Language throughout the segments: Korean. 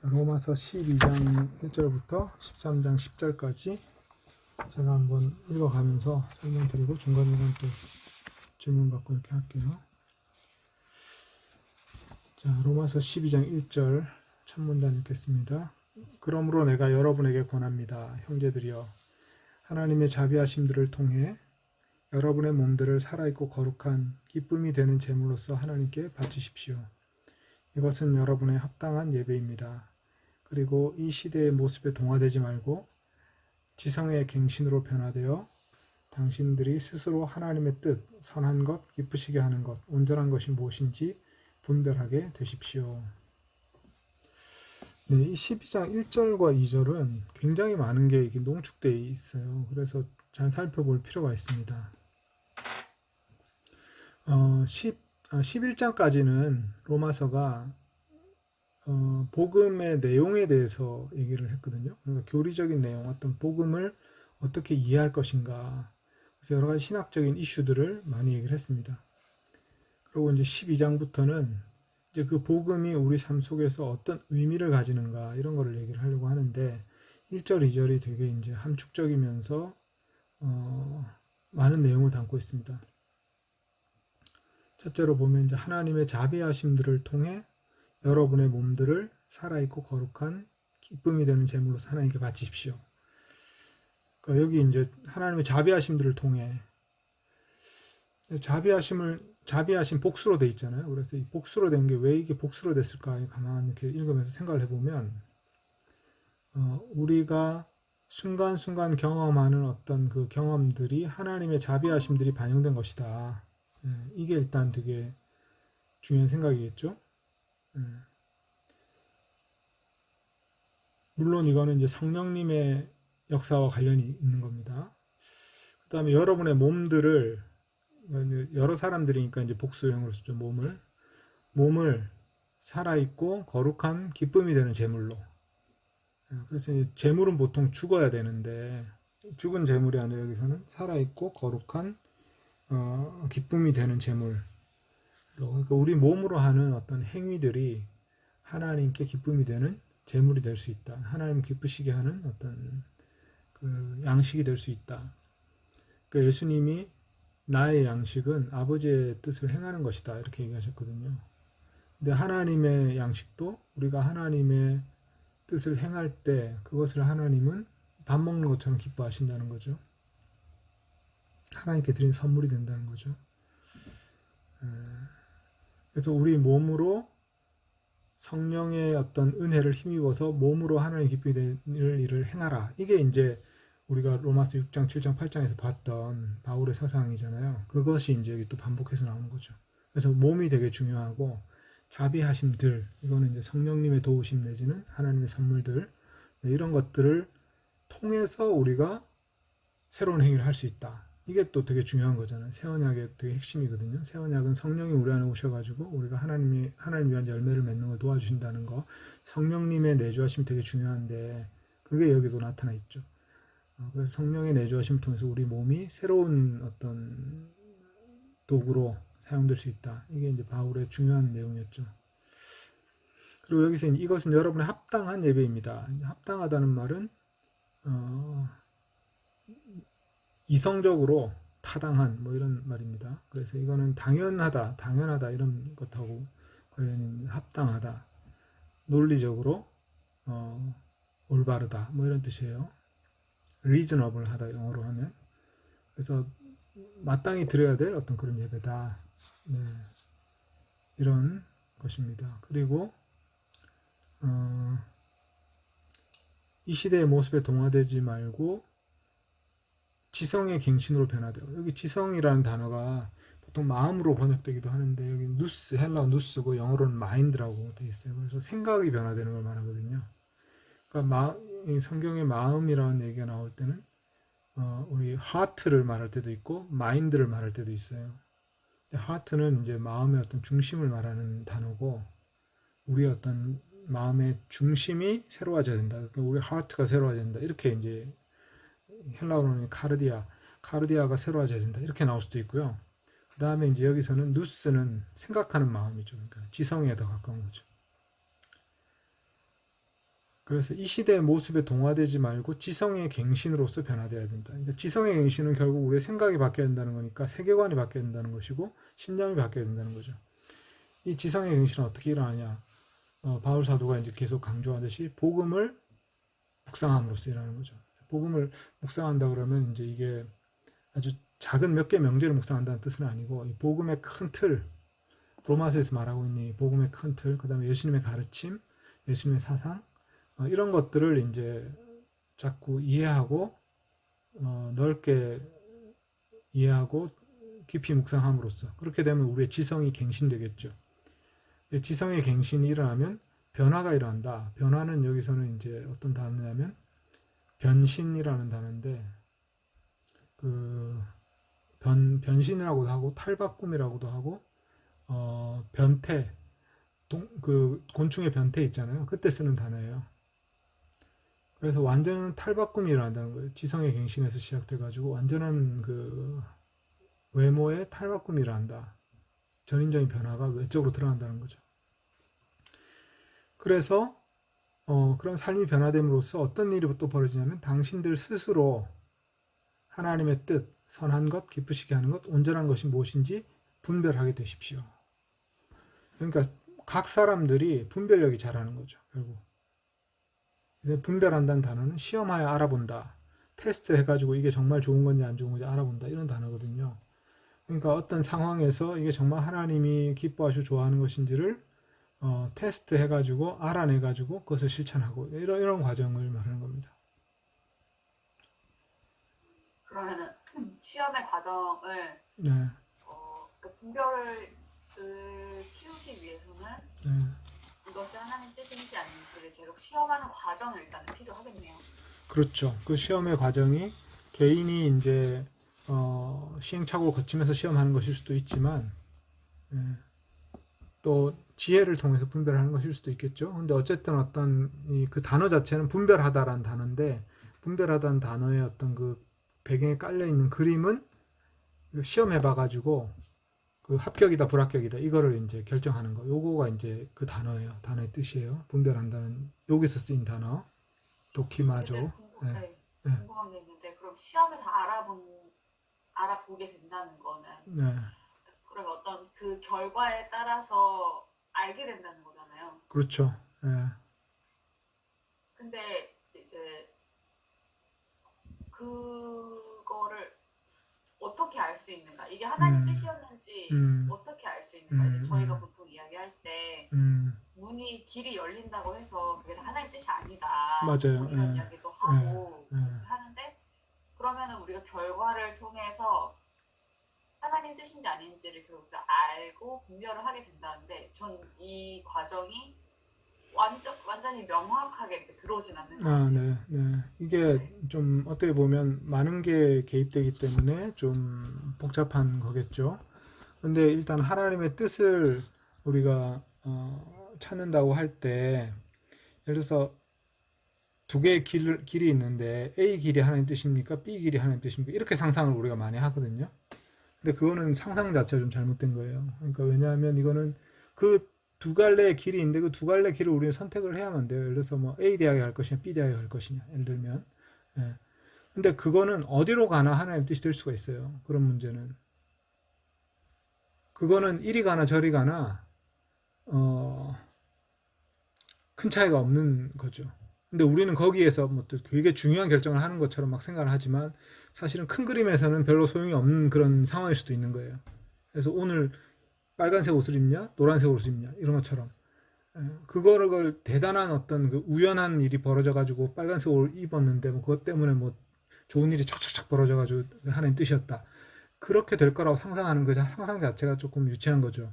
로마서 12장 1절부터 13장 10절까지 제가 한번 읽어가면서 설명드리고 중간중간 또 질문 받고 이렇게 할게요. 자, 로마서 12장 1절 첫 문단 읽겠습니다. 그러므로 내가 여러분에게 권합니다. 형제들이여, 하나님의 자비하심들을 통해 여러분의 몸들을 살아있고 거룩한 기쁨이 되는 제물로서 하나님께 바치십시오. 이것은 여러분의 합당한 예배입니다. 그리고 이 시대의 모습에 동화되지 말고 지성의 갱신으로 변화되어 당신들이 스스로 하나님의 뜻, 선한 것, 기쁘시게 하는 것, 온전한 것이 무엇인지 분별하게 되십시오. 네, 이 12장 1절과 2절은 굉장히 많은 게 이게 농축되어 있어요. 그래서 잘 살펴볼 필요가 있습니다. 11장까지는 로마서가 복음의 내용에 대해서 얘기를 했거든요. 그러니까 교리적인 내용, 어떤 복음을 어떻게 이해할 것인가. 그래서 여러 가지 신학적인 이슈들을 많이 얘기를 했습니다. 그리고 이제 12장부터는 이제 그 복음이 우리 삶 속에서 어떤 의미를 가지는가 이런 거를 얘기를 하려고 하는데 1절, 2절이 되게 이제 함축적이면서 많은 내용을 담고 있습니다. 첫째로 보면 이제 하나님의 자비하심들을 통해 여러분의 몸들을 살아있고 거룩한 기쁨이 되는 제물로서 하나님께 바치십시오. 그러니까 여기 이제 하나님의 자비하심들을 통해 자비하심 복수로 돼 있잖아요. 그래서 이 복수로 된 게 왜 이게 복수로 됐을까 가만히 이렇게 읽으면서 생각을 해보면 우리가 순간순간 경험하는 어떤 그 경험들이 하나님의 자비하심들이 반영된 것이다. 이게 일단 되게 중요한 생각이겠죠. 물론 이거는 이제 성령님의 역사와 관련이 있는 겁니다. 그 다음에 여러분의 몸들을 여러 사람들이니까 이제 복수형으로 쓰죠. 몸을 살아있고 거룩한 기쁨이 되는 제물로. 그래서 이제 제물은 보통 죽어야 되는데 죽은 제물이 아니라 여기서는 살아있고 거룩한 기쁨이 되는 제물로. 그러니까 우리 몸으로 하는 어떤 행위들이 하나님께 기쁨이 되는 제물이 될 수 있다. 하나님 기쁘시게 하는 어떤 그 양식이 될 수 있다. 그러니까 예수님이 나의 양식은 아버지의 뜻을 행하는 것이다. 이렇게 얘기하셨거든요. 근데 하나님의 양식도 우리가 하나님의 뜻을 행할 때 그것을 하나님은 밥 먹는 것처럼 기뻐하신다는 거죠. 하나님께 드린 선물이 된다는 거죠. 그래서 우리 몸으로 성령의 어떤 은혜를 힘입어서 몸으로 하나님 기쁘게 되는 일을 행하라. 이게 이제 우리가 로마서 6장, 7장, 8장에서 봤던 바울의 사상이잖아요. 그것이 이제 여기 또 반복해서 나오는 거죠. 그래서 몸이 되게 중요하고 자비하심들, 이거는 이제 성령님의 도우심 내지는 하나님의 선물들, 이런 것들을 통해서 우리가 새로운 행위를 할 수 있다. 이게 또 되게 중요한 거잖아요. 새 언약의 되게 핵심이거든요. 새 언약은 성령이 우리 안에 오셔가지고 우리가 하나님 위한 열매를 맺는 걸 도와주신다는 거. 성령님의 내주하심이 되게 중요한데 그게 여기도 나타나 있죠. 그래서 성령의 내주하심을 통해서 우리 몸이 새로운 어떤 도구로 사용될 수 있다. 이게 이제 바울의 중요한 내용이었죠. 그리고 여기서 이것은 여러분의 합당한 예배입니다. 합당하다는 말은 이성적으로 타당한 뭐 이런 말입니다. 그래서 이거는 당연하다 이런 것하고 관련된 합당하다, 논리적으로 올바르다 뭐 이런 뜻이에요. reasonable 하다 영어로 하면. 그래서 마땅히 드려야 될 어떤 그런 예배다. 네. 이런 것입니다. 그리고 이 시대의 모습에 동화되지 말고 지성의 갱신으로 변화돼요. 여기 지성이라는 단어가 보통 마음으로 번역되기도 하는데 여기 누스, 헬라어 누스고 영어로는 마인드라고 되어 있어요. 그래서 생각이 변화되는 걸 말하거든요. 그러니까 성경의 마음이라는 얘기가 나올 때는 우리 하트를 말할 때도 있고 마인드를 말할 때도 있어요. 하트는 이제 마음의 어떤 중심을 말하는 단어고 우리의 어떤 마음의 중심이 새로워져야 된다. 그러니까 우리 하트가 새로워져야 된다. 이렇게 이제 헬라어로는 카르디아가 새로워져야 된다. 이렇게 나올 수도 있고요. 그 다음에 이제 여기서는 누스는 생각하는 마음이죠. 그러니까 지성에 더 가까운 거죠. 그래서 이 시대의 모습에 동화되지 말고 지성의 갱신으로서 변화되어야 된다. 그러니까 지성의 갱신은 결국 우리의 생각이 바뀌어야 된다는 거니까 세계관이 바뀌어야 된다는 것이고 신념이 바뀌어야 된다는 거죠. 이 지성의 갱신은 어떻게 일어나냐? 바울 사도가 이제 계속 강조하듯이 복음을 묵상함으로써 일어나는 거죠. 복음을 묵상한다 그러면 이제 이게 아주 작은 몇 개 명제를 묵상한다는 뜻은 아니고 이 복음의 큰 틀, 로마서에서 말하고 있는 이 복음의 큰 틀, 그다음에 예수님의 가르침, 예수님의 사상 이런 것들을 이제 자꾸 이해하고 넓게 이해하고 깊이 묵상함으로써 그렇게 되면 우리의 지성이 갱신되겠죠. 지성의 갱신이 일어나면 변화가 일어난다. 변화는 여기서는 이제 어떤 단어냐면 변신이라는 단어인데 그 변신이라고도 하고 탈바꿈이라고도 하고 변태 그 곤충의 변태 있잖아요. 그때 쓰는 단어예요. 그래서 완전한 탈바꿈이 일어난다는 거예요. 지성의 갱신에서 시작돼 가지고 완전한 그 외모의 탈바꿈이 일어난다. 전인적인 변화가 외적으로 드러난다는 거죠. 그래서 그런 삶이 변화됨으로써 어떤 일이 또 벌어지냐면 당신들 스스로 하나님의 뜻, 선한 것, 기쁘시게 하는 것, 온전한 것이 무엇인지 분별하게 되십시오. 그러니까 각 사람들이 분별력이 잘하는 거죠. 결국 이제 분별한다는 단어는 시험하여 알아본다. 테스트 해가지고 이게 정말 좋은 건지 안 좋은 건지 알아본다. 이런 단어거든요. 그러니까 어떤 상황에서 이게 정말 하나님이 기뻐하시고 좋아하는 것인지를 테스트 해가지고 알아내가지고 그것을 실천하고 이런 과정을 말하는 겁니다. 그러면은 시험의 과정을 네, 그 분별을 키우기 위해서는 네, 이것이 하나님 뜻인지 아닌지를 계속 시험하는 과정이 일단은 필요하겠네요. 그렇죠. 그 시험의 과정이 개인이 이제 시행착오를 거치면서 시험하는 것일 수도 있지만 예, 또 지혜를 통해서 분별하는 것일 수도 있겠죠. 근데 어쨌든 어떤 그 단어 자체는 분별하다라는 단어인데 분별하다는 단어의 어떤 그 배경에 깔려 있는 그림은 시험해 봐가지고 그 합격이다 불합격이다 이거를 이제 결정하는 거. 요거가 이제 그 단어예요. 단어의 뜻이에요. 분별한다는 여기서 쓰인 단어. 도키마조. 네, 네, 궁금한 게 있는데 그럼 시험에서 알아보게 된다는 거는 네. 그럼 어떤 그 결과에 따라서 알게 된다는 거잖아요. 그렇죠. 네, 근데 이제 그거를 어떻게 알 수 있는가? 이게 하나님 음, 뜻이었는지 음, 어떻게 알 수 있는가? 이제 음, 저희가 보통 이야기할 때 음, 문이 길이 열린다고 해서 그게 하나님 뜻이 아니다. 뭐 맞아요. 이런 예, 이야기도 예, 하고 예. 그렇게 하는데 그러면은 우리가 결과를 통해서 하나님 뜻인지 아닌지를 결국 알고 분별을 하게 된다는데 전 이 과정이 완전히 명확하게 이렇게 들어오진 않는 것 아, 같아요. 네, 네. 이게 네. 좀 어떻게 보면 많은 게 개입되기 때문에 좀 복잡한 거겠죠. 근데 일단 하나님의 뜻을 우리가 찾는다고 할 때, 예를 들어서 두 개의 길이 있는데 A 길이 하나님 뜻입니까? B 길이 하나님 뜻입니까? 이렇게 상상을 우리가 많이 하거든요. 근데 그거는 상상 자체가 좀 잘못된 거예요. 그러니까 왜냐하면 이거는 그 두 갈래의 길이 있는데 그 두 갈래 길을 우리는 선택을 해야만 돼요. 예를 들어서 뭐 A 대학에 갈 것이냐, B 대학에 갈 것이냐. 예를 들면. 예. 근데 그거는 어디로 가나 하나님 뜻이 될 수가 있어요. 그런 문제는. 그거는 이리 가나 저리 가나 어, 큰 차이가 없는 거죠. 근데 우리는 거기에서 뭐 또 되게 중요한 결정을 하는 것처럼 막 생각을 하지만 사실은 큰 그림에서는 별로 소용이 없는 그런 상황일 수도 있는 거예요. 그래서 오늘 빨간색 옷을 입냐, 노란색 옷을 입냐 이런 것처럼 그거를 대단한 어떤 그 우연한 일이 벌어져가지고 빨간색 옷을 입었는데 뭐 그것 때문에 뭐 좋은 일이 척척척 벌어져가지고 하나님 뜻이었다. 그렇게 될 거라고 상상하는 그 상상 자체가 조금 유치한 거죠.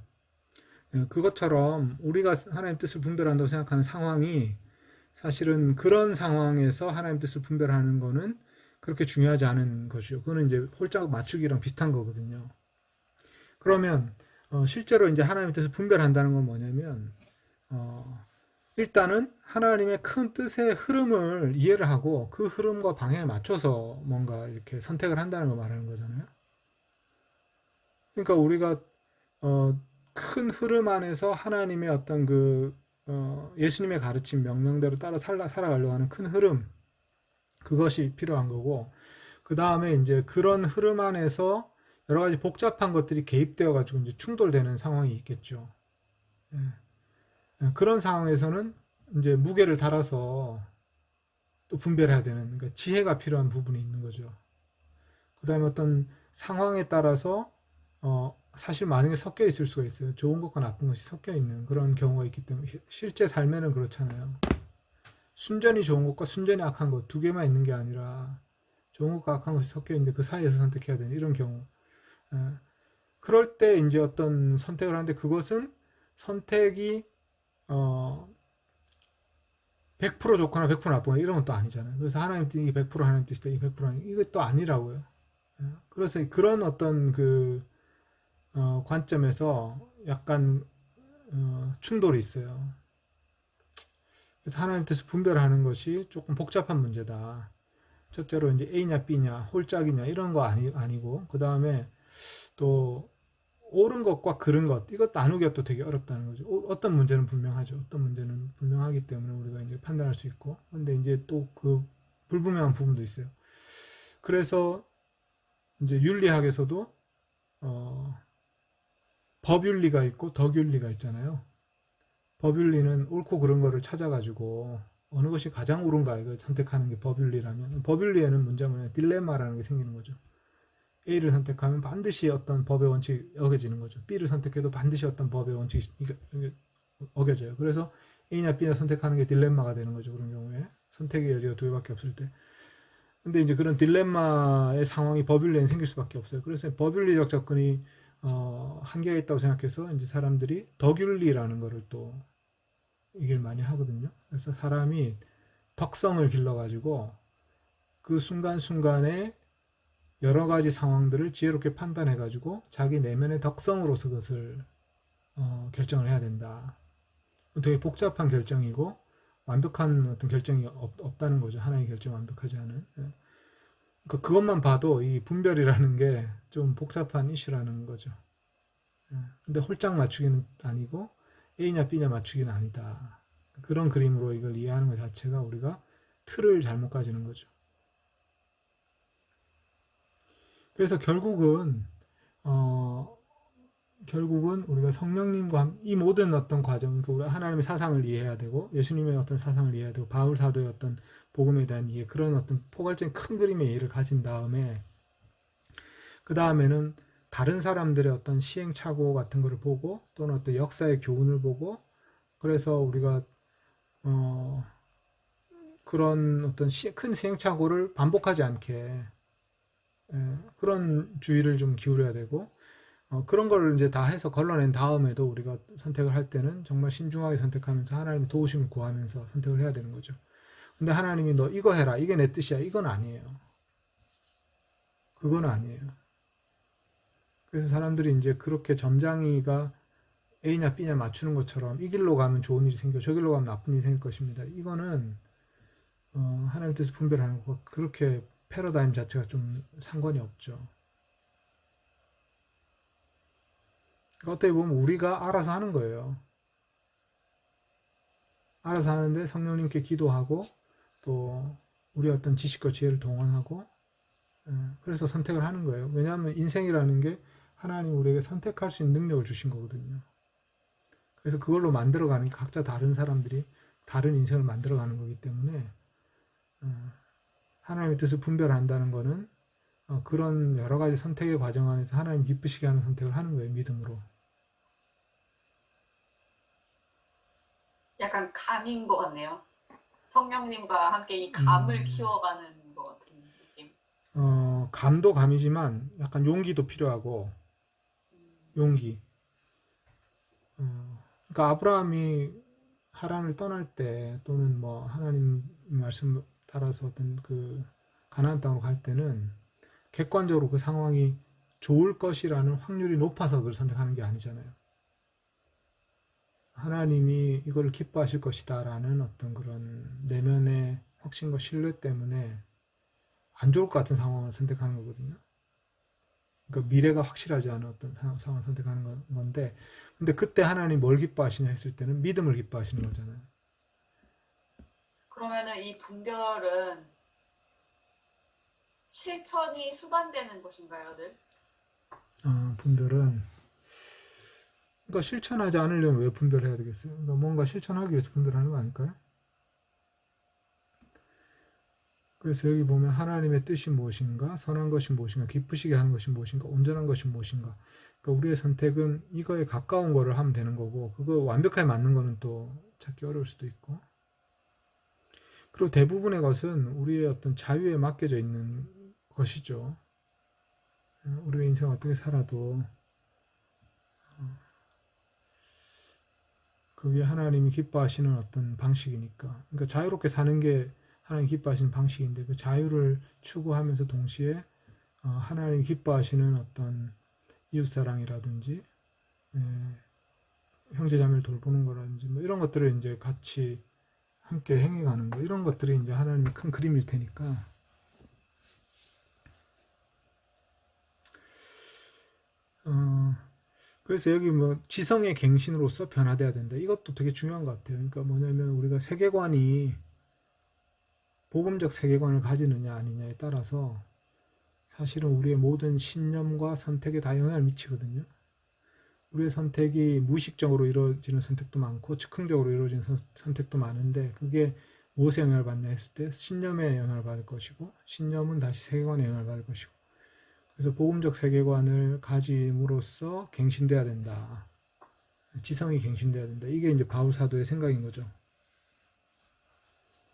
그것처럼 우리가 하나님 뜻을 분별한다고 생각하는 상황이 사실은 그런 상황에서 하나님 뜻을 분별하는 거는 그렇게 중요하지 않은 것이죠. 그거는 이제 홀짝 맞추기랑 비슷한 거거든요. 그러면 실제로 이제 하나님의 뜻을 분별한다는 건 뭐냐면 일단은 하나님의 큰 뜻의 흐름을 이해를 하고 그 흐름과 방향에 맞춰서 뭔가 이렇게 선택을 한다는 걸 말하는 거잖아요. 그러니까 우리가 큰 흐름 안에서 하나님의 어떤 그 예수님의 가르침 명령대로 따라 살아가려고 하는 큰 흐름, 그것이 필요한 거고, 그 다음에 이제 그런 흐름 안에서 여러 가지 복잡한 것들이 개입되어 가지고 이제 충돌되는 상황이 있겠죠. 예. 그런 상황에서는 이제 무게를 달아서 또 분별해야 되는, 그러니까 지혜가 필요한 부분이 있는 거죠. 그 다음에 어떤 상황에 따라서 사실 많은 게 섞여 있을 수가 있어요. 좋은 것과 나쁜 것이 섞여 있는 그런 경우가 있기 때문에 실제 삶에는 그렇잖아요. 순전히 좋은 것과 순전히 악한 것 두 개만 있는 게 아니라 좋은 것과 악한 것이 섞여 있는데 그 사이에서 선택해야 되는 이런 경우. 예. 그럴 때 이제 어떤 선택을 하는데 그것은 선택이 100% 좋거나 100% 나쁘거나 이런 것도 아니잖아요. 그래서 하나님 뜻이 100% 하나님 뜻이다, 이 100% 아니, 이것도 아니라고요. 그래서 그런 어떤 그 관점에서 약간 충돌이 있어요. 그래서 하나님 뜻을 분별하는 것이 조금 복잡한 문제다. 첫째로 이제 A냐 B냐 홀짝이냐 이런 거 아니고 그 다음에 또 옳은 것과 그른 것 이것 나누기가 또 되게 어렵다는 거죠. 어떤 문제는 분명하죠. 어떤 문제는 분명하기 때문에 우리가 이제 판단할 수 있고 근데 이제 또 그 불분명한 부분도 있어요. 그래서 이제 윤리학에서도 법윤리가 있고 덕윤리가 있잖아요. 법윤리는 옳고 그른 거를 찾아가지고 어느 것이 가장 옳은가 이걸 선택하는 게 법윤리라면 법윤리에는 문제가 뭐냐 딜레마라는 게 생기는 거죠. A를 선택하면 반드시 어떤 법의 원칙이 어겨지는 거죠. B를 선택해도 반드시 어떤 법의 원칙이 어겨져요. 그래서 A냐 B냐 선택하는 게 딜레마가 되는 거죠. 그런 경우에 선택의 여지가 두 개밖에 없을 때. 근데 이제 그런 딜레마의 상황이 법윤리에는 생길 수밖에 없어요. 그래서 법윤리적 접근이 한계가 있다고 생각해서 이제 사람들이 덕윤리라는 거를 또 얘기를 많이 하거든요. 그래서 사람이 덕성을 길러가지고 그 순간순간에 여러 가지 상황들을 지혜롭게 판단해가지고 자기 내면의 덕성으로서 그것을 결정을 해야 된다. 되게 복잡한 결정이고 완벽한 어떤 결정이 없다는 거죠. 하나의 결정 완벽하지 않은. 예. 그러니까 그것만 봐도 이 분별이라는 게 좀 복잡한 이슈라는 거죠. 예. 근데 홀짝 맞추기는 아니고 A냐 B냐 맞추기는 아니다. 그런 그림으로 이걸 이해하는 것 자체가 우리가 틀을 잘못 가지는 거죠. 그래서 어, 결국은 우리가 성령님과 이 모든 어떤 과정, 그러니까 우리가 하나님의 사상을 이해해야 되고 예수님의 어떤 사상을 이해해야 되고 바울 사도의 어떤 복음에 대한 이해, 그런 어떤 포괄적인 큰 그림의 이해를 가진 다음에 그 다음에는 다른 사람들의 어떤 시행착오 같은 거를 보고 또는 어떤 역사의 교훈을 보고 그래서 우리가 어, 그런 어떤 큰 시행착오를 반복하지 않게 그런 주의를 좀 기울여야 되고 그런 걸 이제 다 해서 걸러낸 다음에도 우리가 선택을 할 때는 정말 신중하게 선택하면서 하나님의 도우심을 구하면서 선택을 해야 되는 거죠. 근데 하나님이 너 이거 해라, 이게 내 뜻이야, 이건 아니에요. 그건 아니에요. 그래서 사람들이 이제 그렇게 점장이가 A냐 B냐 맞추는 것처럼 이 길로 가면 좋은 일이 생겨, 저 길로 가면 나쁜 일이 생길 것입니다. 이거는 하나님 뜻을 분별하는 거 그렇게 패러다임 자체가 좀 상관이 없죠. 그러니까 어떻게 보면 우리가 알아서 하는 거예요. 알아서 하는데 성령님께 기도하고 또 우리 어떤 지식과 지혜를 동원하고 그래서 선택을 하는 거예요. 왜냐하면 인생이라는 게 하나님 우리에게 선택할 수 있는 능력을 주신 거거든요. 그래서 그걸로 만들어가는 게 각자 다른 사람들이 다른 인생을 만들어가는 거기 때문에 하나님의 뜻을 분별한다는 거는 그런 여러 가지 선택의 과정 안에서 하나님 기쁘시게 하는 선택을 하는 거예요. 믿음으로. 약간 감인 것 같네요. 성령님과 함께 이 감을 키워가는 것 같은 느낌. 감도 감이지만 약간 용기도 필요하고 용기. 그러니까 아브라함이 하란을 떠날 때 또는 뭐 하나님 말씀 따라서 어떤 그 가나안 땅으로 갈 때는 객관적으로 그 상황이 좋을 것이라는 확률이 높아서 그걸 선택하는 게 아니잖아요. 하나님이 이걸 기뻐하실 것이다라는 어떤 그런 내면의 확신과 신뢰 때문에 안 좋을 것 같은 상황을 선택하는 거거든요. 그러니까 미래가 확실하지 않은 어떤 상황을 선택하는 건데, 근데 그때 하나님 뭘 기뻐하시냐 했을 때는 믿음을 기뻐하시는 거잖아요. 그러면은 이 분별은 실천이 수반되는 것인가요, 늘? 분별은, 그러니까 실천하지 않으려면 왜 분별해야 되겠어요? 그러니까 뭔가 실천하기 위해서 분별하는 거 아닐까요? 그래서 여기 보면 하나님의 뜻이 무엇인가, 선한 것이 무엇인가, 기쁘시게 하는 것이 무엇인가, 온전한 것이 무엇인가. 그러니까 우리의 선택은 이거에 가까운 거를 하면 되는 거고, 그거 완벽하게 맞는 거는 또 찾기 어려울 수도 있고. 그리고 대부분의 것은 우리의 어떤 자유에 맡겨져 있는 것이죠. 우리의 인생 어떻게 살아도 그게 하나님이 기뻐하시는 어떤 방식이니까. 그러니까 자유롭게 사는 게 하나님 기뻐하시는 방식인데, 그 자유를 추구하면서 동시에 하나님 기뻐하시는 어떤 이웃사랑이라든지 예, 형제자매를 돌보는 거라든지 뭐 이런 것들을 이제 같이 함께 행해가는 거, 이런 것들이 이제 하나님의 큰 그림일 테니까. 그래서 여기 뭐 지성의 갱신으로서 변화돼야 된다. 이것도 되게 중요한 것 같아요. 그러니까 뭐냐면 우리가 세계관이 복음적 세계관을 가지느냐 아니냐에 따라서 사실은 우리의 모든 신념과 선택에 다 영향을 미치거든요. 우리의 선택이 무의식적으로 이루어지는 선택도 많고 즉흥적으로 이루어지는 선택도 많은데, 그게 무엇에 영향을 받냐 했을 때 신념에 영향을 받을 것이고, 신념은 다시 세계관에 영향을 받을 것이고, 그래서 복음적 세계관을 가짐으로써 갱신돼야 된다. 지성이 갱신돼야 된다. 이게 이제 바울 사도의 생각인 거죠.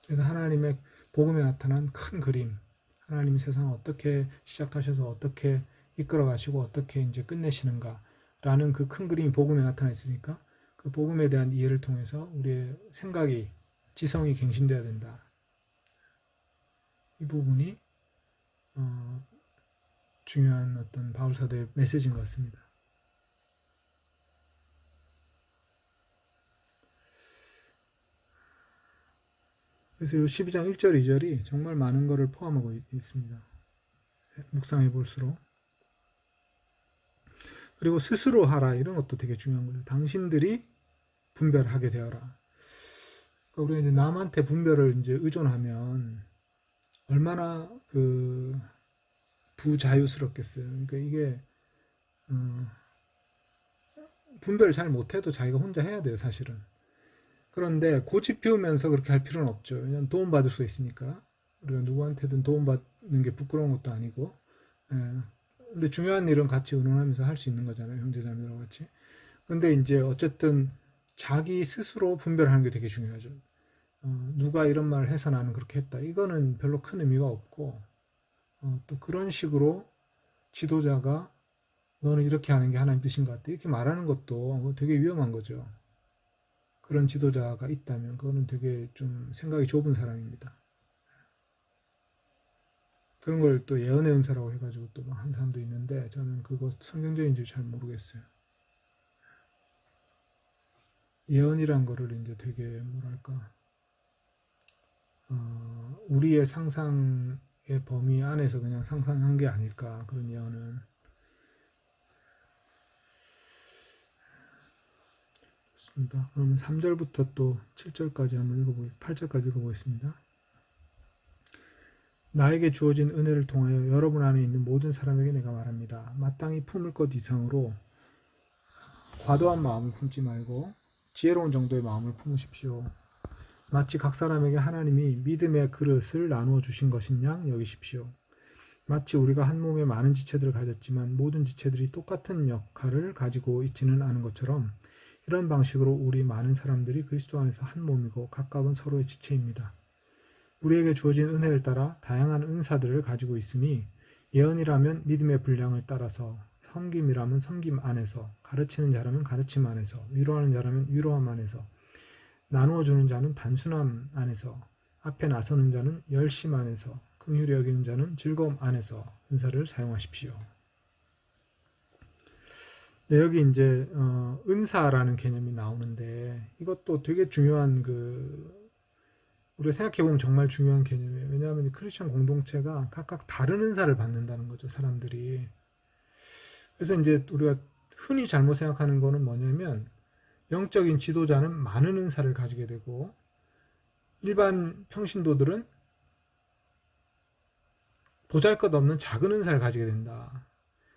그래서 하나님의 복음에 나타난 큰 그림, 하나님이 세상을 어떻게 시작하셔서 어떻게 이끌어 가시고 어떻게 이제 끝내시는가라는 그 큰 그림이 복음에 나타나 있으니까, 그 복음에 대한 이해를 통해서 우리의 생각이, 지성이 갱신돼야 된다. 이 부분이 중요한 어떤 바울 사도의 메시지인 것 같습니다. 그래서 이 12장 1절, 2절이 정말 많은 것을 포함하고 있습니다. 묵상해 볼수록. 그리고 스스로 하라, 이런 것도 되게 중요한 거예요. 당신들이 분별하게 되어라. 그러니까 우리가 이제 남한테 분별을 이제 의존하면 얼마나 그 부자유스럽겠어요. 그러니까 이게 분별을 잘 못해도 자기가 혼자 해야 돼요, 사실은. 그런데 고집 피우면서 그렇게 할 필요는 없죠. 왜냐하면 도움받을 수 있으니까. 우리가 누구한테든 도움받는 게 부끄러운 것도 아니고. 예. 근데 중요한 일은 같이 의논하면서 할 수 있는 거잖아요, 형제자매랑 같이. 근데 이제 어쨌든 자기 스스로 분별하는 게 되게 중요하죠. 누가 이런 말을 해서 나는 그렇게 했다, 이거는 별로 큰 의미가 없고, 또 그런 식으로 지도자가 너는 이렇게 하는 게 하나님 뜻인 것 같아, 이렇게 말하는 것도 되게 위험한 거죠. 그런 지도자가 있다면 그거는 되게 좀 생각이 좁은 사람입니다. 그런 걸 또 예언의 은사라고 해가지고 또 한 사람도 있는데, 저는 그거 성경적인지 잘 모르겠어요. 예언이란 거를 이제 되게 뭐랄까, 우리의 상상의 범위 안에서 그냥 상상한 게 아닐까, 그런 예언은. 좋습니다. 그러면 3절부터 또 7절까지 한번 8절까지 읽어보겠습니다. 나에게 주어진 은혜를 통하여 여러분 안에 있는 모든 사람에게 내가 말합니다. 마땅히 품을 것 이상으로 과도한 마음을 품지 말고 지혜로운 정도의 마음을 품으십시오. 마치 각 사람에게 하나님이 믿음의 그릇을 나누어 주신 것인 양 여기십시오. 마치 우리가 한 몸에 많은 지체들을 가졌지만 모든 지체들이 똑같은 역할을 가지고 있지는 않은 것처럼, 이런 방식으로 우리 많은 사람들이 그리스도 안에서 한 몸이고 각각은 서로의 지체입니다. 우리에게 주어진 은혜를 따라 다양한 은사들을 가지고 있으니, 예언이라면 믿음의 분량을 따라서, 섬김이라면 섬김 안에서, 가르치는 자라면 가르침 안에서, 위로하는 자라면 위로함 안에서, 나누어 주는 자는 단순함 안에서, 앞에 나서는 자는 열심 안에서, 긍휼히 여기는 자는 즐거움 안에서 은사를 사용하십시오. 네, 여기 이제 은사라는 개념이 나오는데, 이것도 되게 중요한 우리가 생각해보면 정말 중요한 개념이에요. 왜냐하면 크리스천 공동체가 각각 다른 은사를 받는다는 거죠, 사람들이. 그래서 이제 우리가 흔히 잘못 생각하는 거는 뭐냐면 영적인 지도자는 많은 은사를 가지게 되고 일반 평신도들은 보잘것없는 작은 은사를 가지게 된다.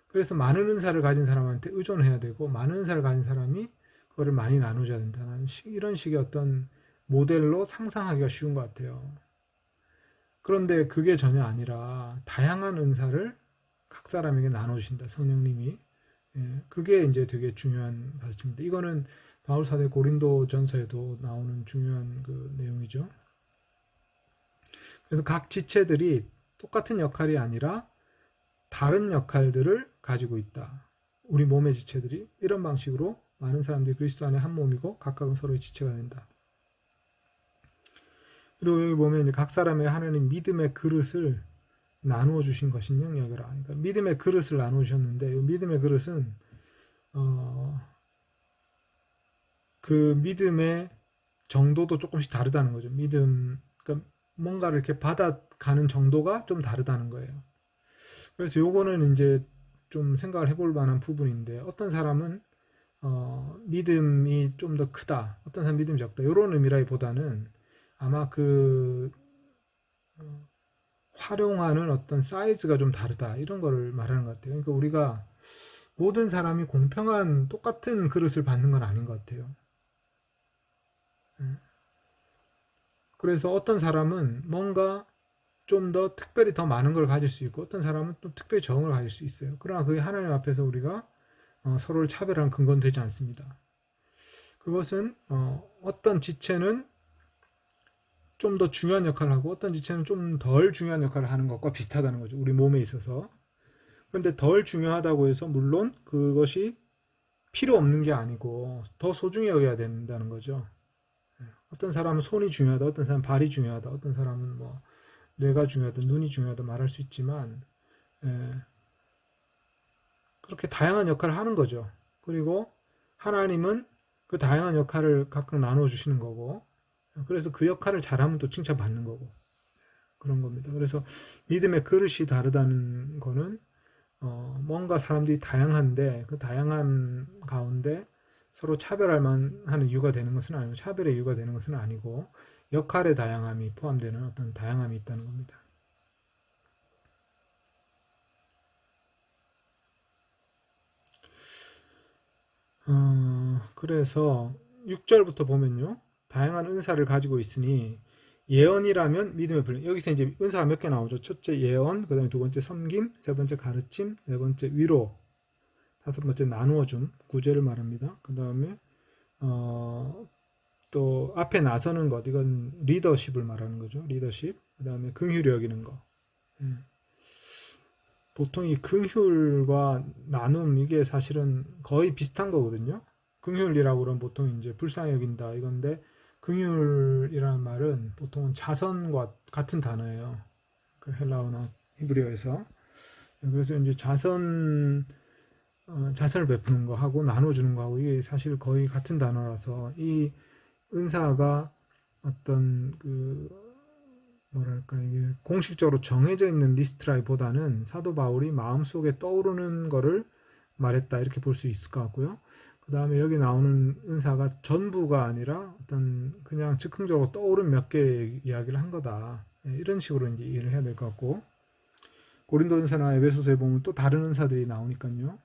그래서 많은 은사를 가진 사람한테 의존해야 되고 많은 은사를 가진 사람이 그거를 많이 나눠줘야 된다는 이런 식의 어떤 모델로 상상하기가 쉬운 것 같아요. 그런데 그게 전혀 아니라 다양한 은사를 각 사람에게 나눠주신다. 성령님이. 예, 그게 이제 되게 중요한 가르침입니다. 이거는 바울 사도 고린도 전서에도 나오는 중요한 그 내용이죠. 그래서 각 지체들이 똑같은 역할이 아니라 다른 역할들을 가지고 있다. 우리 몸의 지체들이 이런 방식으로 많은 사람들이 그리스도 안에 한 몸이고 각각은 서로의 지체가 된다. 그리고 여기 보면 각 사람의 하나님 믿음의 그릇을 나누어 주신 것인 영역이라. 그러니까 믿음의 그릇을 나누어 주셨는데 이 믿음의 그릇은 그 믿음의 정도도 조금씩 다르다는 거죠. 믿음, 그러니까 뭔가를 이렇게 받아가는 정도가 좀 다르다는 거예요. 그래서 요거는 이제 좀 생각을 해볼 만한 부분인데 어떤 사람은 믿음이 좀 더 크다, 어떤 사람 믿음이 적다 이런 의미라기보다는 아마 그 활용하는 어떤 사이즈가 좀 다르다 이런 거를 말하는 것 같아요. 그러니까 우리가 모든 사람이 공평한 똑같은 그릇을 받는 건 아닌 것 같아요. 그래서 어떤 사람은 뭔가 좀 더 특별히 더 많은 걸 가질 수 있고 어떤 사람은 또 특별히 적은 걸 가질 수 있어요. 그러나 그게 하나님 앞에서 우리가 서로를 차별하는 근거는 되지 않습니다. 그것은 어떤 지체는 좀 더 중요한 역할을 하고 어떤 지체는 좀 덜 중요한 역할을 하는 것과 비슷하다는 거죠. 우리 몸에 있어서. 그런데 덜 중요하다고 해서 물론 그것이 필요 없는 게 아니고 더 소중히 여겨야 된다는 거죠. 어떤 사람은 손이 중요하다, 어떤 사람은 발이 중요하다, 어떤 사람은 뭐 뇌가 중요하다, 눈이 중요하다 말할 수 있지만 그렇게 다양한 역할을 하는 거죠. 그리고 하나님은 그 다양한 역할을 각각 나눠 주시는 거고 그래서 그 역할을 잘하면 또 칭찬받는 거고 그런 겁니다. 그래서 믿음의 그릇이 다르다는 거는 뭔가 사람들이 다양한데 그 다양한 가운데 서로 차별할 만한 이유가 되는 것은 아니고 차별의 이유가 되는 것은 아니고 역할의 다양함이 포함되는 어떤 다양함이 있다는 겁니다. 그래서 6절부터 보면요. 다양한 은사를 가지고 있으니 예언이라면 믿음의 분량. 여기서 이제 은사가 몇 개 나오죠. 첫째 예언, 그 다음에 두 번째 섬김, 세 번째 가르침, 네 번째 위로, 다섯 번째 나누어줌, 구제를 말합니다. 그 다음에 또 앞에 나서는 것, 이건 리더십을 말하는 거죠. 리더십. 그 다음에 긍휼히 여기는 거. 보통 이 긍휼과 나눔 이게 사실은 거의 비슷한 거거든요. 긍휼이라고 그러면 보통 이제 불쌍히 여긴다 이건데 긍휼이라는 말은 보통은 자선과 같은 단어예요. 그 헬라어나 히브리어에서. 그래서 이제 자선을 베푸는 거 하고 나눠주는 거 하고 이게 사실 거의 같은 단어라서 이 은사가 어떤 그 뭐랄까 이게 공식적으로 정해져 있는 리스트라기보다는 사도 바울이 마음속에 떠오르는 거를 말했다 이렇게 볼 수 있을 것 같고요. 그 다음에 여기 나오는 은사가 전부가 아니라 어떤 그냥 즉흥적으로 떠오른 몇 개의 이야기를 한 거다. 이런 식으로 이제 이해를 해야 될 것 같고 고린도전서나 에베소서에 보면 또 다른 은사들이 나오니까요.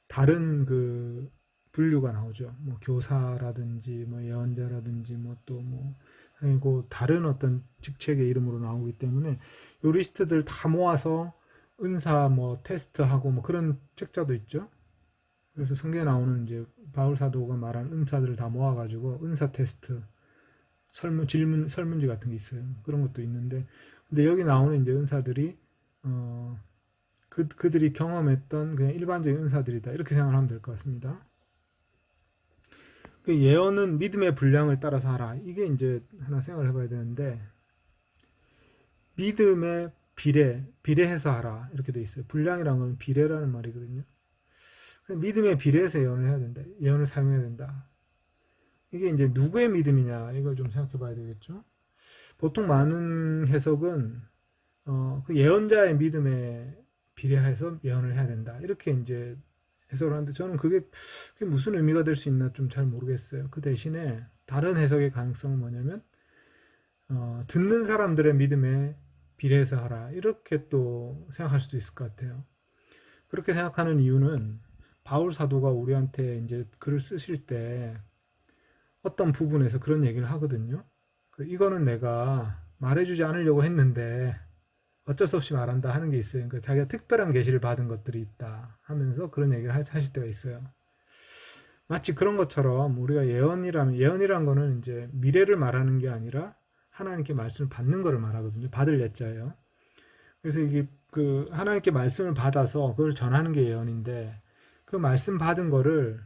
다른 그 분류가 나오죠. 뭐 교사라든지 뭐 예언자라든지 뭐 또 뭐 그리고 다른 어떤 직책의 이름으로 나오기 때문에 요 리스트들 다 모아서 은사 뭐 테스트하고 뭐 그런 책자도 있죠. 그래서 성경에 나오는 이제 바울 사도가 말한 은사들을 다 모아가지고 은사 테스트 설문지 같은 게 있어요. 그런 것도 있는데 근데 여기 나오는 이제 은사들이 그들이 경험했던 그냥 일반적인 은사들이다 이렇게 생각하면 될 것 같습니다. 그 예언은 믿음의 분량을 따라서 하라. 이게 이제 하나 생각을 해봐야 되는데 믿음의 비례해서 하라 이렇게 돼 있어요. 분량이라는 건 비례라는 말이거든요. 믿음에 비례해서 예언을 해야 된다. 예언을 사용해야 된다. 이게 이제 누구의 믿음이냐 이걸 좀 생각해 봐야 되겠죠. 보통 많은 해석은 그 예언자의 믿음에 비례해서 예언을 해야 된다. 이렇게 이제 해석을 하는데 저는 그게 무슨 의미가 될 수 있나 좀 잘 모르겠어요. 그 대신에 다른 해석의 가능성은 뭐냐면 듣는 사람들의 믿음에 비례해서 하라 이렇게 또 생각할 수도 있을 것 같아요. 그렇게 생각하는 이유는 바울 사도가 우리한테 이제 글을 쓰실 때 어떤 부분에서 그런 얘기를 하거든요. 이거는 내가 말해주지 않으려고 했는데 어쩔 수 없이 말한다 하는 게 있어요. 그러니까 자기가 특별한 계시를 받은 것들이 있다 하면서 그런 얘기를 하실 때가 있어요. 마치 그런 것처럼 우리가 예언이란 거는 이제 미래를 말하는 게 아니라 하나님께 말씀을 받는 거를 말하거든요. 받을 예자예요. 그래서 이게 그 하나님께 말씀을 받아서 그걸 전하는 게 예언인데 그 말씀 받은 거를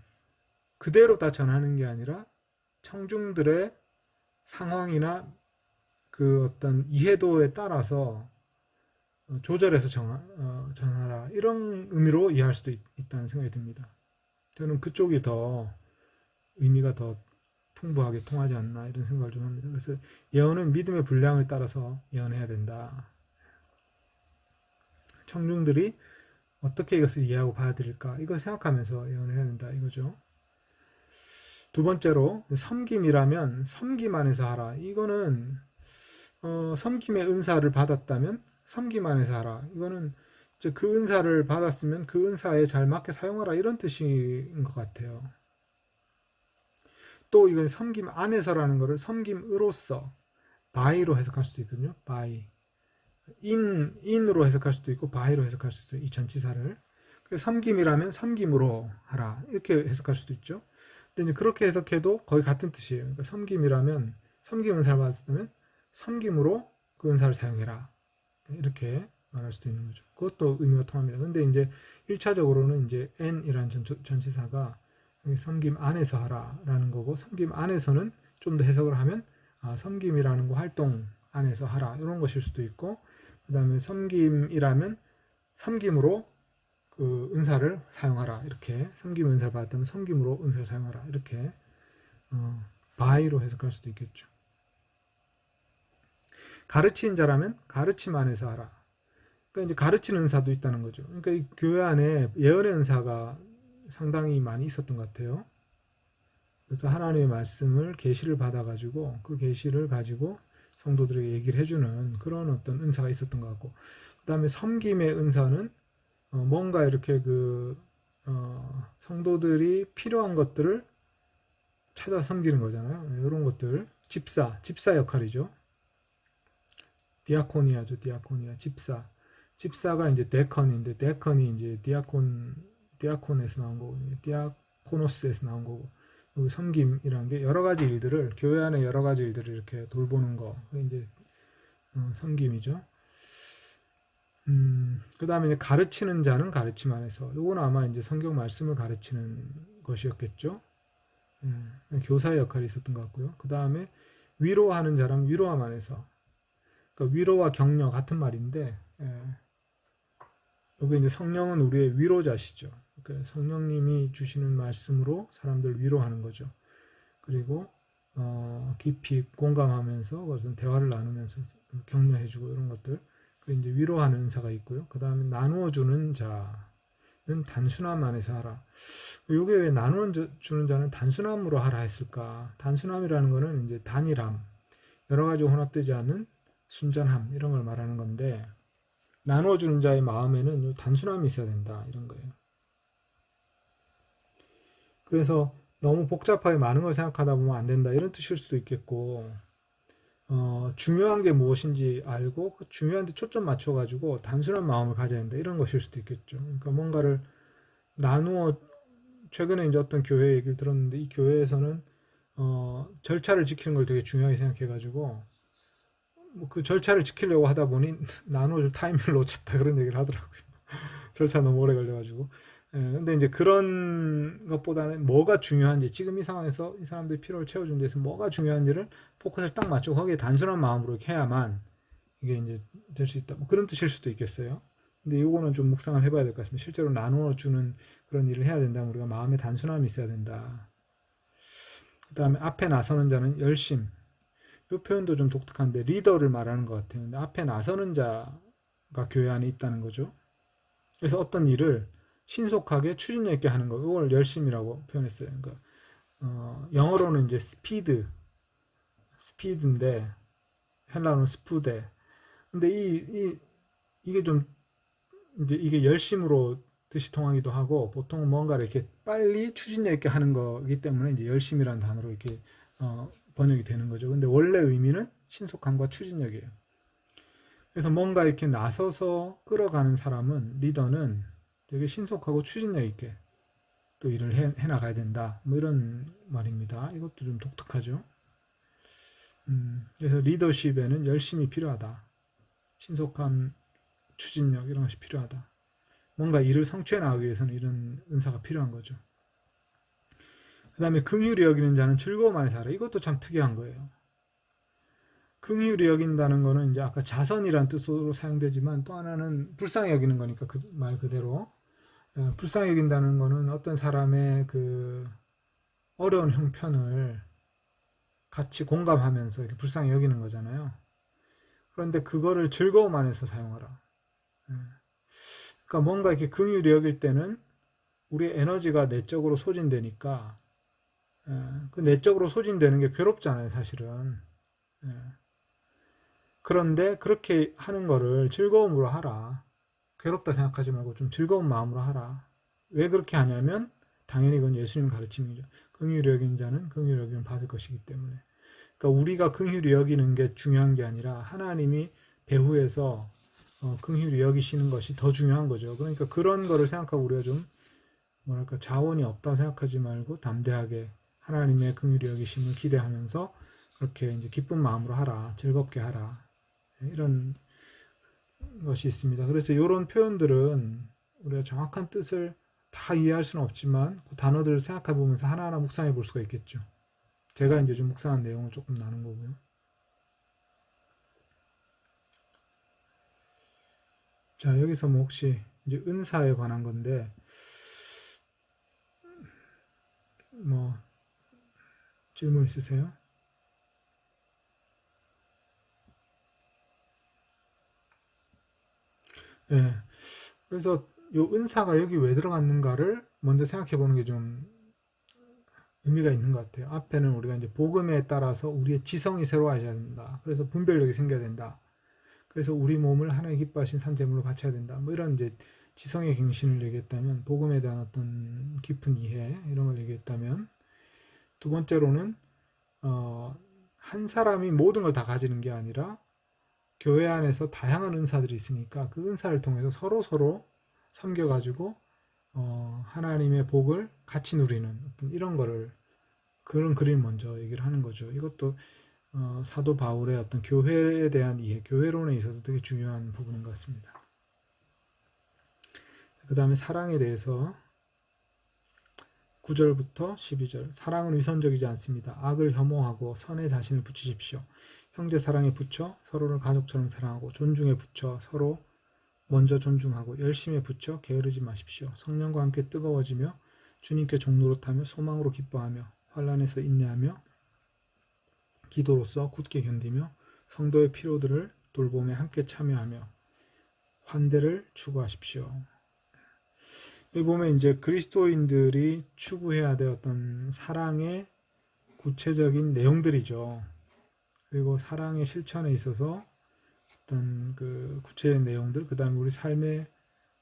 그대로 다 전하는 게 아니라 청중들의 상황이나 그 어떤 이해도에 따라서 조절해서 전하라 이런 의미로 이해할 수도 있다는 생각이 듭니다. 저는 그쪽이 더 의미가 더 풍부하게 통하지 않나 이런 생각을 좀 합니다. 그래서 예언은 믿음의 분량을 따라서 예언해야 된다. 청중들이 어떻게 이것을 이해하고 받아들일까 이걸 생각하면서 예언해야 된다 이거죠. 두 번째로 섬김이라면 섬김 안에서 하라. 이거는 섬김의 은사를 받았다면 섬김 안에서 하라. 이거는 이제 그 은사를 받았으면 그 은사에 잘 맞게 사용하라 이런 뜻인 것 같아요. 또 이건 섬김 안에서라는 것을 섬김으로써 by로 해석할 수도 있거든요. by in으로 해석할 수도 있고 by로 해석할 수도 있고 이 전치사를 그래서 섬김이라면 섬김으로 하라 이렇게 해석할 수도 있죠. 근데 이제 그렇게 해석해도 거의 같은 뜻이에요. 그러니까 섬김이라면 섬김 은사를 받았다면 섬김으로 그 은사를 사용해라 이렇게 말할 수도 있는 거죠. 그것도 의미가 통합니다. 근데 이제 1차적으로는 이제 n이라는 전치사가 섬김 안에서 하라라는 거고 섬김 안에서는 좀 더 해석을 하면 섬김이라는 거 활동 안에서 하라 이런 것일 수도 있고 그 다음에 섬김이라면 섬김으로 그 은사를 사용하라 이렇게 섬김 은사를 받았다면 섬김으로 은사를 사용하라 이렇게 by로 해석할 수도 있겠죠. 가르치는 자라면 가르침 안에서 하라. 그러니까 이제 가르치는 은사도 있다는 거죠. 그러니까 이 교회 안에 예언의 은사가 상당히 많이 있었던 것 같아요. 그래서 하나님의 말씀을 계시를 받아가지고 그 계시를 가지고 성도들에게 얘기를 해주는 그런 어떤 은사가 있었던 것 같고 그 다음에 섬김의 은사는 뭔가 이렇게 성도들이 필요한 것들을 찾아 섬기는 거잖아요. 이런 것들 집사 역할이죠. 디아코니아죠. 디아코니아 집사가 이제 데컨인데 데컨이 이제 디아콘에서 나온 거고 디아코노스에서 나온 거고 여기 섬김이라는 게 여러 가지 일들을 교회 안에 여러 가지 일들을 이렇게 돌보는 거 이제 섬김이죠. 그 다음에 이제 가르치는 자는 가르침 안에서 요건 아마 이제 성경 말씀을 가르치는 것이었겠죠. 교사의 역할이 있었던 것 같고요. 그 다음에 위로하는 자라면 위로함 안에서 그러니까 위로와 격려 같은 말인데 여기 이제 성령은 우리의 위로자시죠. 그러니까 성령님이 주시는 말씀으로 사람들 위로하는 거죠. 그리고 깊이 공감하면서 그것은 대화를 나누면서 격려해주고 이런 것들 그 이제 위로하는 은사가 있고요. 그 다음에 나누어주는 자는 단순함 안에서 하라. 이게 왜 나누어주는 자는 단순함으로 하라 했을까? 단순함이라는 거는 이제 단일함, 여러 가지 혼합되지 않은 순전함 이런 걸 말하는 건데 나누어주는 자의 마음에는 단순함이 있어야 된다 이런 거예요. 그래서 너무 복잡하게 많은 걸 생각하다 보면 안 된다 이런 뜻일 수도 있겠고 중요한 게 무엇인지 알고 그 중요한 데 초점 맞춰가지고 단순한 마음을 가져야 된다 이런 것일 수도 있겠죠. 그러니까 뭔가를 최근에 이제 어떤 교회 얘기를 들었는데 이 교회에서는 절차를 지키는 걸 되게 중요하게 생각해가지고 뭐 그 절차를 지키려고 하다 보니 나눠줄 타이밍을 놓쳤다 그런 얘기를 하더라고요. 절차 너무 오래 걸려가지고. 근데 이제 그런 것보다는 뭐가 중요한지 지금 이 상황에서 이 사람들이 필요를 채워준 데서 뭐가 중요한지를 포커스를 딱 맞추고 거기에 단순한 마음으로 해야만 이게 이제 될 수 있다. 뭐 그런 뜻일 수도 있겠어요. 근데 이거는 좀 묵상을 해봐야 될 것 같습니다. 실제로 나누어주는 그런 일을 해야 된다면 우리가 마음에 단순함이 있어야 된다. 그 다음에 앞에 나서는 자는 열심. 이 표현도 좀 독특한데 리더를 말하는 것 같아요. 근데 앞에 나서는 자가 교회 안에 있다는 거죠. 그래서 어떤 일을 신속하게 추진력 있게 하는 거. 이걸 열심이라고 표현했어요. 그러니까 영어로는 이제 스피드인데 헬라어는 스푸데. 근데 이게 좀 이제 이게 열심으로 뜻이 통하기도 하고 보통은 뭔가를 이렇게 빨리 추진력 있게 하는 거기 때문에 이제 열심이라는 단어로 이렇게 번역이 되는 거죠. 근데 원래 의미는 신속함과 추진력이에요. 그래서 뭔가 이렇게 나서서 끌어가는 사람은 리더는 되게 신속하고 추진력 있게 또 일을 해 나가야 된다. 뭐 이런 말입니다. 이것도 좀 독특하죠. 그래서 리더십에는 열심이 필요하다. 신속함, 추진력 이런 것이 필요하다. 뭔가 일을 성취해 나가기 위해서는 이런 은사가 필요한 거죠. 그 다음에 긍휼히 여기는 자는 즐거움 안에 살아. 이것도 참 특이한 거예요. 긍휼히 여긴다는 거는 이제 아까 자선이란 뜻으로 사용되지만 또 하나는 불쌍히 여기는 거니까 그 말 그대로 불쌍히 여긴다는 거는 어떤 사람의 그 어려운 형편을 같이 공감하면서 이렇게 불쌍히 여기는 거잖아요. 그런데 그거를 즐거움 안에서 사용하라. 예. 그러니까 뭔가 이렇게 긍휼히 여길 때는 우리의 에너지가 내적으로 소진되니까 그 내적으로 소진되는 게 괴롭잖아요, 사실은. 예. 그런데 그렇게 하는 거를 즐거움으로 하라. 괴롭다 생각하지 말고 좀 즐거운 마음으로 하라. 왜 그렇게 하냐면 당연히 그건 예수님 가르침이죠. 긍휼히 여기는 자는 긍휼히 여김을 받을 것이기 때문에. 그러니까 우리가 긍휼히 여기는 게 중요한 게 아니라 하나님이 배후에서 긍휼히 여기시는 것이 더 중요한 거죠. 그러니까 그런 거를 생각하고 우리가 좀 뭐랄까 자원이 없다 생각하지 말고 담대하게 하나님의 긍휼히 여기심을 기대하면서 그렇게 이제 기쁜 마음으로 하라, 즐겁게 하라 이런 것이 있습니다. 그래서 이런 표현들은 우리가 정확한 뜻을 다 이해할 수는 없지만 그 단어들을 생각해 보면서 하나하나 묵상해 볼 수가 있겠죠. 제가 이제 좀 묵상한 내용을 조금 나눈 거고요. 자, 여기서 뭐 혹시 이제 은사에 관한 건데 뭐 질문 있으세요? 예. 그래서 요 은사가 여기 왜 들어갔는가를 먼저 생각해 보는 게 좀 의미가 있는 것 같아요. 앞에는 우리가 이제 복음에 따라서 우리의 지성이 새로워져야 된다. 그래서 분별력이 생겨야 된다. 그래서 우리 몸을 하나님 기뻐하신 산제물로 바쳐야 된다. 뭐 이런 이제 지성의 갱신을 얘기했다면 복음에 대한 어떤 깊은 이해 이런 걸 얘기했다면 두 번째로는 한 사람이 모든 걸 다 가지는 게 아니라 교회 안에서 다양한 은사들이 있으니까 그 은사를 통해서 서로 섬겨가지고 하나님의 복을 같이 누리는 어떤 이런 거를 그런 그림 먼저 얘기를 하는 거죠. 이것도 사도 바울의 어떤 교회에 대한 이해, 교회론에 있어서 되게 중요한 부분인 것 같습니다. 그 다음에 사랑에 대해서 9절부터 12절. 사랑은 위선적이지 않습니다. 악을 혐오하고 선에 자신을 붙이십시오. 형제 사랑에 붙여 서로를 가족처럼 사랑하고 존중에 붙여 서로 먼저 존중하고 열심에 붙여 게으르지 마십시오. 성령과 함께 뜨거워지며 주님께 종노릇하며 소망으로 기뻐하며 환난에서 인내하며 기도로서 굳게 견디며 성도의 필요들을 돌봄에 함께 참여하며 환대를 추구하십시오. 여기 보면 이제 그리스도인들이 추구해야 될 어떤 사랑의 구체적인 내용들이죠. 그리고 사랑의 실천에 있어서 어떤 그 구체적인 내용들, 그 다음에 우리 삶의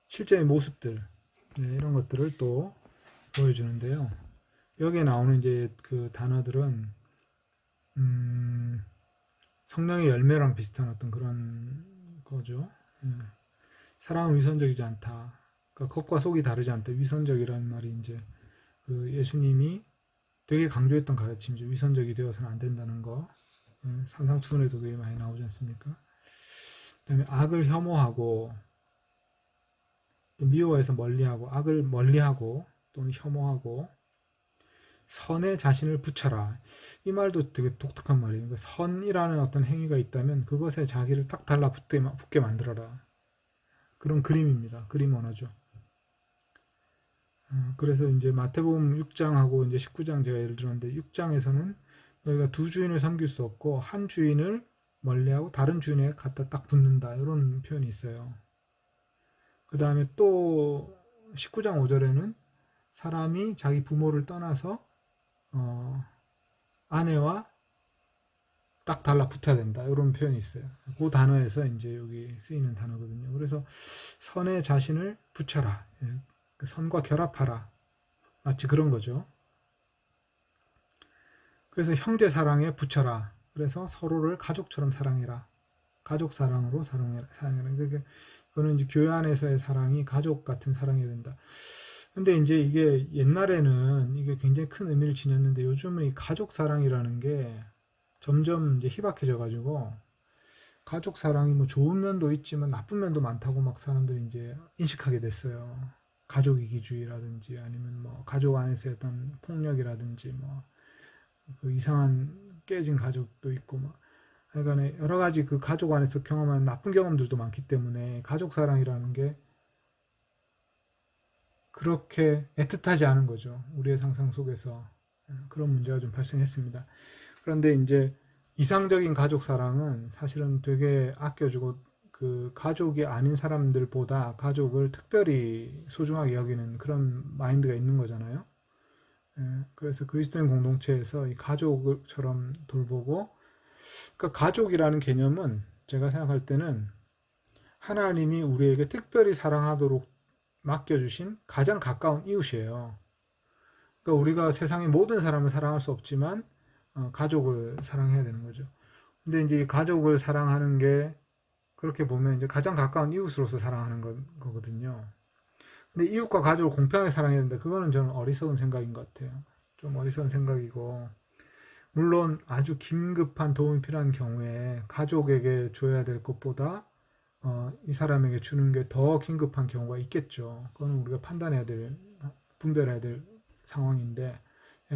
실제의 모습들, 네, 이런 것들을 또 보여주는데요. 여기에 나오는 이제 그 단어들은 성령의 열매랑 비슷한 어떤 그런 거죠. 사랑은 위선적이지 않다. 그러니까 겉과 속이 다르지 않다. 위선적이라는 말이 이제 그 예수님이 되게 강조했던 가르침이죠. 위선적이 되어서는 안 된다는 거. 산상수훈에도 그게 많이 나오지 않습니까? 그다음에 악을 혐오하고 미워해서 멀리하고 악을 멀리하고 또는 혐오하고 선에 자신을 붙여라. 이 말도 되게 독특한 말이에요. 그러니까 선이라는 어떤 행위가 있다면 그것에 자기를 딱 달라붙게 만들어라. 그런 그림입니다. 그림 언어죠. 그래서 이제 마태복음 6장하고 이제 19장 제가 예를 들었는데 6장에서는 너희가 두 주인을 섬길 수 없고 한 주인을 멀리하고 다른 주인에게 갖다 딱 붙는다 이런 표현이 있어요. 그 다음에 또 19장 5절에는 사람이 자기 부모를 떠나서 아내와 딱 달라붙어야 된다. 이런 표현이 있어요. 그 단어에서 이제 여기 쓰이는 단어거든요. 그래서 선에 자신을 붙여라. 그 선과 결합하라. 마치 그런 거죠. 그래서 형제 사랑에 붙여라. 그래서 서로를 가족처럼 사랑해라. 가족 사랑으로 사랑해라. 그거는 이제 교회 안에서의 사랑이 가족 같은 사랑이어야 된다. 근데 이제 이게 옛날에는 이게 굉장히 큰 의미를 지녔는데 요즘은 이 가족 사랑이라는 게 점점 이제 희박해져 가지고 가족 사랑이 뭐 좋은 면도 있지만 나쁜 면도 많다고 막 사람들이 이제 인식하게 됐어요. 가족 이기주의라든지 아니면 뭐 가족 안에서의 어떤 폭력이라든지 뭐 그 이상한 깨진 가족도 있고 막 그러니까 여러 가지 그 가족 안에서 경험하는 나쁜 경험들도 많기 때문에 가족 사랑이라는 게 그렇게 애틋하지 않은 거죠. 우리의 상상 속에서 그런 문제가 좀 발생했습니다. 그런데 이제 이상적인 가족 사랑은 사실은 되게 아껴주고 그 가족이 아닌 사람들보다 가족을 특별히 소중하게 여기는 그런 마인드가 있는 거잖아요. 그래서 그리스도인 공동체에서 이 가족처럼 돌보고 그러니까 가족이라는 개념은 제가 생각할 때는 하나님이 우리에게 특별히 사랑하도록 맡겨주신 가장 가까운 이웃이에요. 그러니까 우리가 세상의 모든 사람을 사랑할 수 없지만 가족을 사랑해야 되는 거죠. 근데 이제 이 가족을 사랑하는 게 그렇게 보면 이제 가장 가까운 이웃으로서 사랑하는 거거든요. 근데 이웃과 가족을 공평하게 사랑해야 된다. 그거는 저는 어리석은 생각인 것 같아요. 좀 어리석은 생각이고 물론 아주 긴급한 도움이 필요한 경우에 가족에게 줘야 될 것보다 이 사람에게 주는 게 더 긴급한 경우가 있겠죠. 그건 우리가 판단해야 될, 분별해야 될 상황인데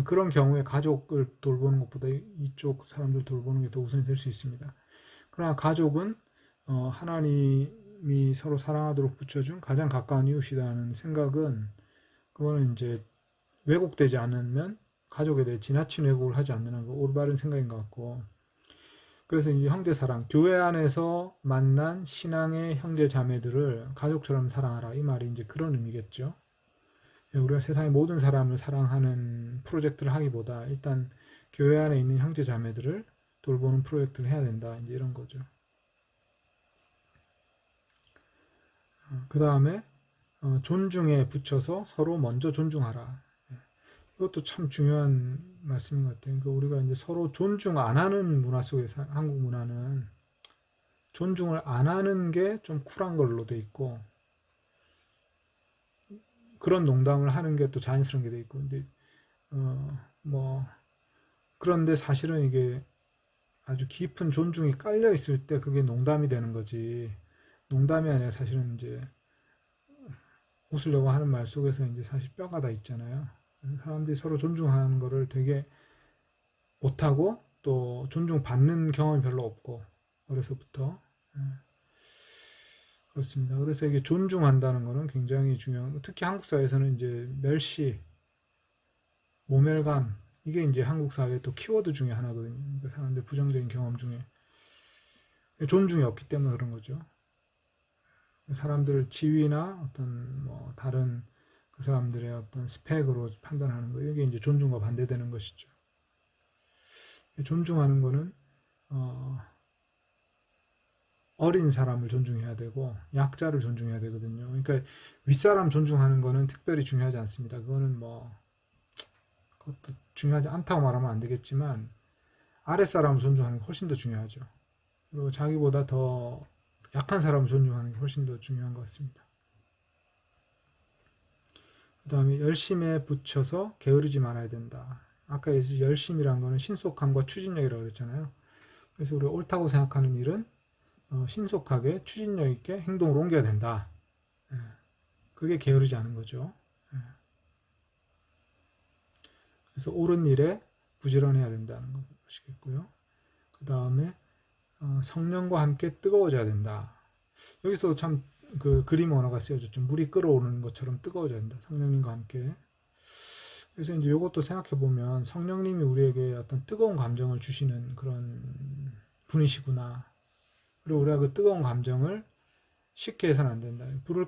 그런 경우에 가족을 돌보는 것보다 이쪽 사람들 돌보는 게 더 우선이 될 수 있습니다. 그러나 가족은 하나님이 서로 사랑하도록 붙여준 가장 가까운 이웃이라는 생각은 그거는 이제 왜곡되지 않으면 가족에 대해 지나친 왜곡을 하지 않는 거 올바른 생각인 것 같고 그래서 이제 형제 사랑 교회 안에서 만난 신앙의 형제 자매들을 가족처럼 사랑하라 이 말이 이제 그런 의미겠죠. 우리가 세상의 모든 사람을 사랑하는 프로젝트를 하기보다 일단 교회 안에 있는 형제 자매들을 돌보는 프로젝트를 해야 된다 이제 이런 거죠. 그 다음에 존중에 붙여서 서로 먼저 존중하라. 이것도 참 중요한 말씀인 것 같아요. 그러니까 우리가 이제 서로 존중 안 하는 문화 속에서 한국 문화는 존중을 안 하는 게 좀 쿨한 걸로 돼 있고 그런 농담을 하는 게 또 자연스러운 게 돼 있고 근데 뭐 그런데 사실은 이게 아주 깊은 존중이 깔려 있을 때 그게 농담이 되는 거지 농담이 아니라 사실은 이제 웃으려고 하는 말 속에서 이제 사실 뼈가 다 있잖아요. 사람들이 서로 존중하는 거를 되게 못하고 또 존중받는 경험이 별로 없고 어려서부터 그렇습니다. 그래서 이게 존중한다는 거는 굉장히 중요한 특히 한국 사회에서는 이제 멸시, 모멸감 이게 이제 한국 사회의 또 키워드 중에 하나거든요. 그러니까 사람들 부정적인 경험 중에 존중이 없기 때문에 그런 거죠. 사람들 지위나 어떤 뭐 다른 그 사람들의 어떤 스펙으로 판단하는 거 이게 이제 존중과 반대되는 것이죠. 존중하는 거는 어린 사람을 존중해야 되고 약자를 존중해야 되거든요. 그러니까 윗사람 존중하는 거는 특별히 중요하지 않습니다. 그거는 뭐 그것도 중요하지 않다고 말하면 안 되겠지만 아랫사람을 존중하는 게 훨씬 더 중요하죠. 그리고 자기보다 더 약한 사람을 존중하는 게 훨씬 더 중요한 것 같습니다. 그 다음에 열심에 붙여서 게으르지 말아야 된다. 아까 열심이라는 거는 신속함과 추진력이라고 그랬잖아요. 그래서 우리가 옳다고 생각하는 일은 신속하게 추진력 있게 행동으로 옮겨야 된다. 그게 게으르지 않은 거죠. 그래서 옳은 일에 부지런해야 된다는 것이겠고요. 그 다음에 성령과 함께 뜨거워져야 된다. 여기서 참 그 그림 언어가 쓰여졌죠. 물이 끓어오르는 것처럼 뜨거워져야 된다. 성령님과 함께. 그래서 이제 이것도 생각해 보면 성령님이 우리에게 어떤 뜨거운 감정을 주시는 그런 분이시구나. 그리고 우리가 그 뜨거운 감정을 쉽게 해서는 안 된다. 불을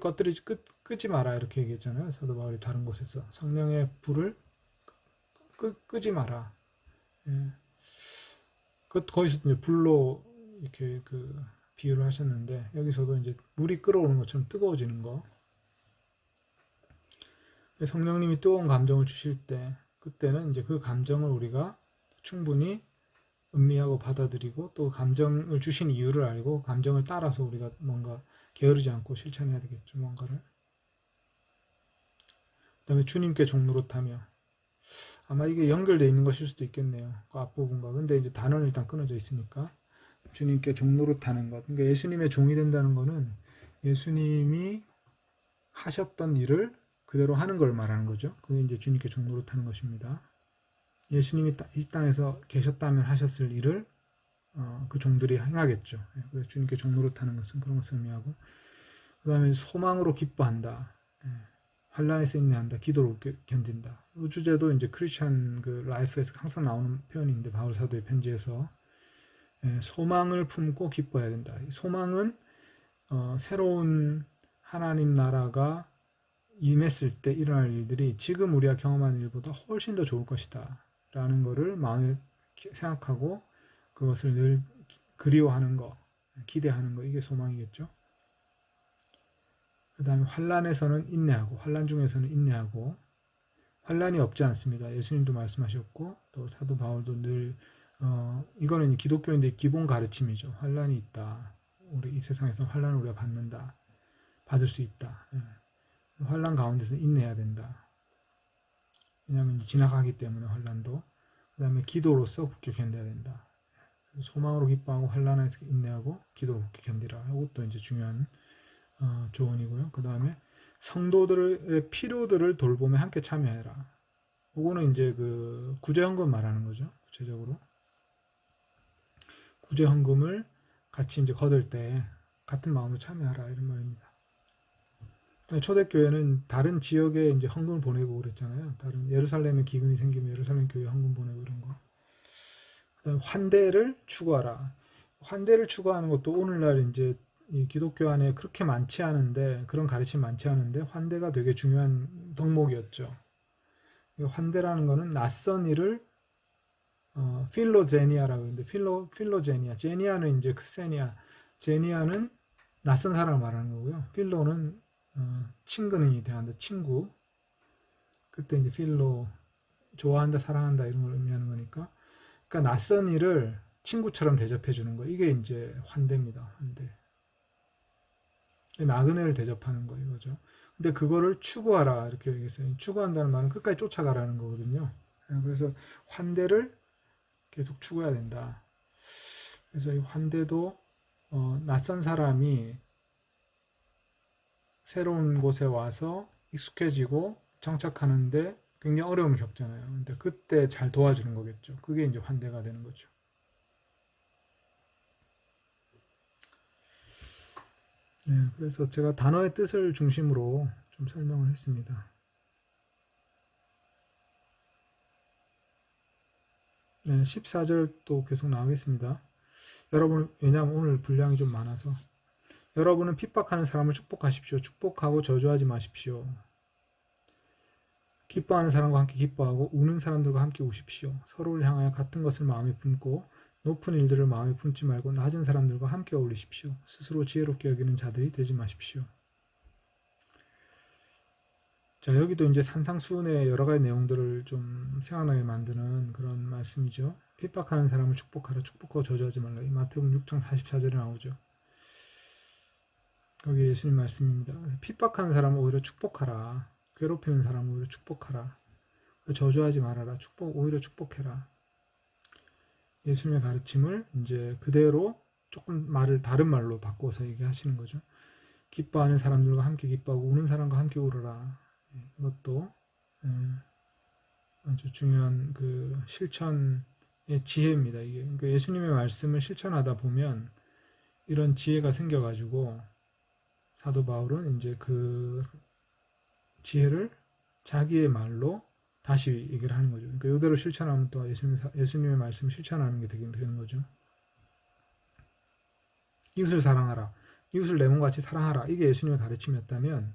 끄지 마라 이렇게 얘기했잖아요. 사도 바울이 다른 곳에서 성령의 불을 끄지 마라. 예. 거기서 이제 불로 이렇게 그 비유를 하셨는데 여기서도 이제 물이 끓어오는 것처럼 뜨거워지는 거. 성령님이 뜨거운 감정을 주실 때 그때는 이제 그 감정을 우리가 충분히 음미하고 받아들이고 또 감정을 주신 이유를 알고 감정을 따라서 우리가 뭔가 게으르지 않고 실천해야 되겠죠. 뭔가를. 그다음에 주님께 종노릇하며 아마 이게 연결되어 있는 것일 수도 있겠네요. 그 앞부분과. 근데 이제 단어는 일단 끊어져 있으니까 주님께 종노릇하는 것. 그러니까 예수님의 종이 된다는 거는 예수님이 하셨던 일을 그대로 하는 걸 말하는 거죠. 그게 이제 주님께 종노릇하는 것입니다. 예수님이 이 땅에서 계셨다면 하셨을 일을 그 종들이 행하겠죠. 그래서 주님께 종노릇하는 것은 그런 것을 의미하고 그 다음에 소망으로 기뻐한다. 환란에서 인내한다. 기도로 견딘다. 이 주제도 이제 크리스천 그 라이프에서 항상 나오는 표현인데 바울 사도의 편지에서 소망을 품고 기뻐해야 된다. 소망은 새로운 하나님 나라가 임했을 때 일어날 일들이 지금 우리가 경험하는 일보다 훨씬 더 좋을 것이다 라는 것을 마음에 생각하고 그것을 늘 그리워하는 거, 기대하는 거, 이게 소망이겠죠. 그 다음에 환란에서는 인내하고, 환란 중에서는 인내하고, 환란이 없지 않습니다. 예수님도 말씀하셨고 또 사도 바울도 늘 이거는 기독교인들의 기본 가르침이죠. 환란이 있다. 우리 이 세상에서 환란을 우리가 받을 수 있다. 환란 가운데서 인내해야 된다. 왜냐하면 지나가기 때문에 환란도. 그 다음에 기도로서 굳게 견뎌야 된다. 소망으로 기뻐하고 환란에서 인내하고 기도로 굳게 견디라. 이것도 이제 중요한 조언이고요. 그 다음에 성도들의 필요들을 돌봄에 함께 참여해라. 이거는 이제 그 구제헌금 말하는 거죠. 구체적으로 구제헌금을 같이 이제 거둘 때 같은 마음으로 참여하라 이런 말입니다. 초대교회는 다른 지역에 이제 헌금을 보내고 그랬잖아요. 다른 예루살렘에 기근이 생기면 예루살렘 교회 헌금 보내고 이런 거. 그다음에 환대를 추구하라. 환대를 추구하는 것도 오늘날 이제 이 기독교 안에 그렇게 많지 않은데 그런 가르침이 많지 않은데 환대가 되게 중요한 덕목이었죠. 환대라는 거는 낯선 일을 필로제니아라고 하는데 필로제니아, 제니아는 이제 크세니아, 제니아는 낯선 사람을 말하는 거고요. 필로는 친근히 대한다, 친구. 그때 이제 필로 좋아한다, 사랑한다 이런 걸 의미하는 거니까. 그러니까 낯선 일을 친구처럼 대접해 주는 거. 이게 이제 환대입니다. 환대. 나그네를 대접하는 거 이거죠. 근데 그거를 추구하라 이렇게 얘기했어요. 추구한다는 말은 끝까지 쫓아가라는 거거든요. 그래서 환대를 계속 추구해야 된다. 그래서 이 환대도 낯선 사람이 새로운 곳에 와서 익숙해지고 정착하는데 굉장히 어려움을 겪잖아요. 근데 그때 잘 도와주는 거겠죠. 그게 이제 환대가 되는 거죠. 네, 그래서 제가 단어의 뜻을 중심으로 좀 설명을 했습니다. 네, 14절 또 계속 나오겠습니다. 여러분, 왜냐하면 오늘 분량이 좀 많아서 여러분은 핍박하는 사람을 축복하십시오. 축복하고 저주하지 마십시오. 기뻐하는 사람과 함께 기뻐하고 우는 사람들과 함께 우십시오. 서로를 향하여 같은 것을 마음에 품고 높은 일들을 마음에 품지 말고 낮은 사람들과 함께 어울리십시오. 스스로 지혜롭게 여기는 자들이 되지 마십시오. 자, 여기도 이제 산상수훈의 여러 가지 내용들을 좀 생각나게 만드는 그런 말씀이죠. 핍박하는 사람을 축복하라. 축복하고 저주하지 말라. 이 마태복음 6장 44절에 나오죠. 거기 예수님 말씀입니다. 핍박하는 사람을 오히려 축복하라. 괴롭히는 사람을 오히려 축복하라. 저주하지 말아라. 오히려 축복해라. 예수님의 가르침을 이제 그대로 조금 다른 말로 바꿔서 얘기하시는 거죠. 기뻐하는 사람들과 함께 기뻐하고 우는 사람과 함께 울어라. 이것도 아주 중요한 그 실천의 지혜입니다. 이게 그러니까 예수님의 말씀을 실천하다 보면 이런 지혜가 생겨가지고 사도 바울은 이제 그 지혜를 자기의 말로 다시 얘기를 하는 거죠. 그러니까 이대로 실천하면 또 예수님의 말씀을 실천하는 게 되는 거죠. 이웃을 사랑하라. 이웃을 내 몸같이 사랑하라. 이게 예수님의 가르침이었다면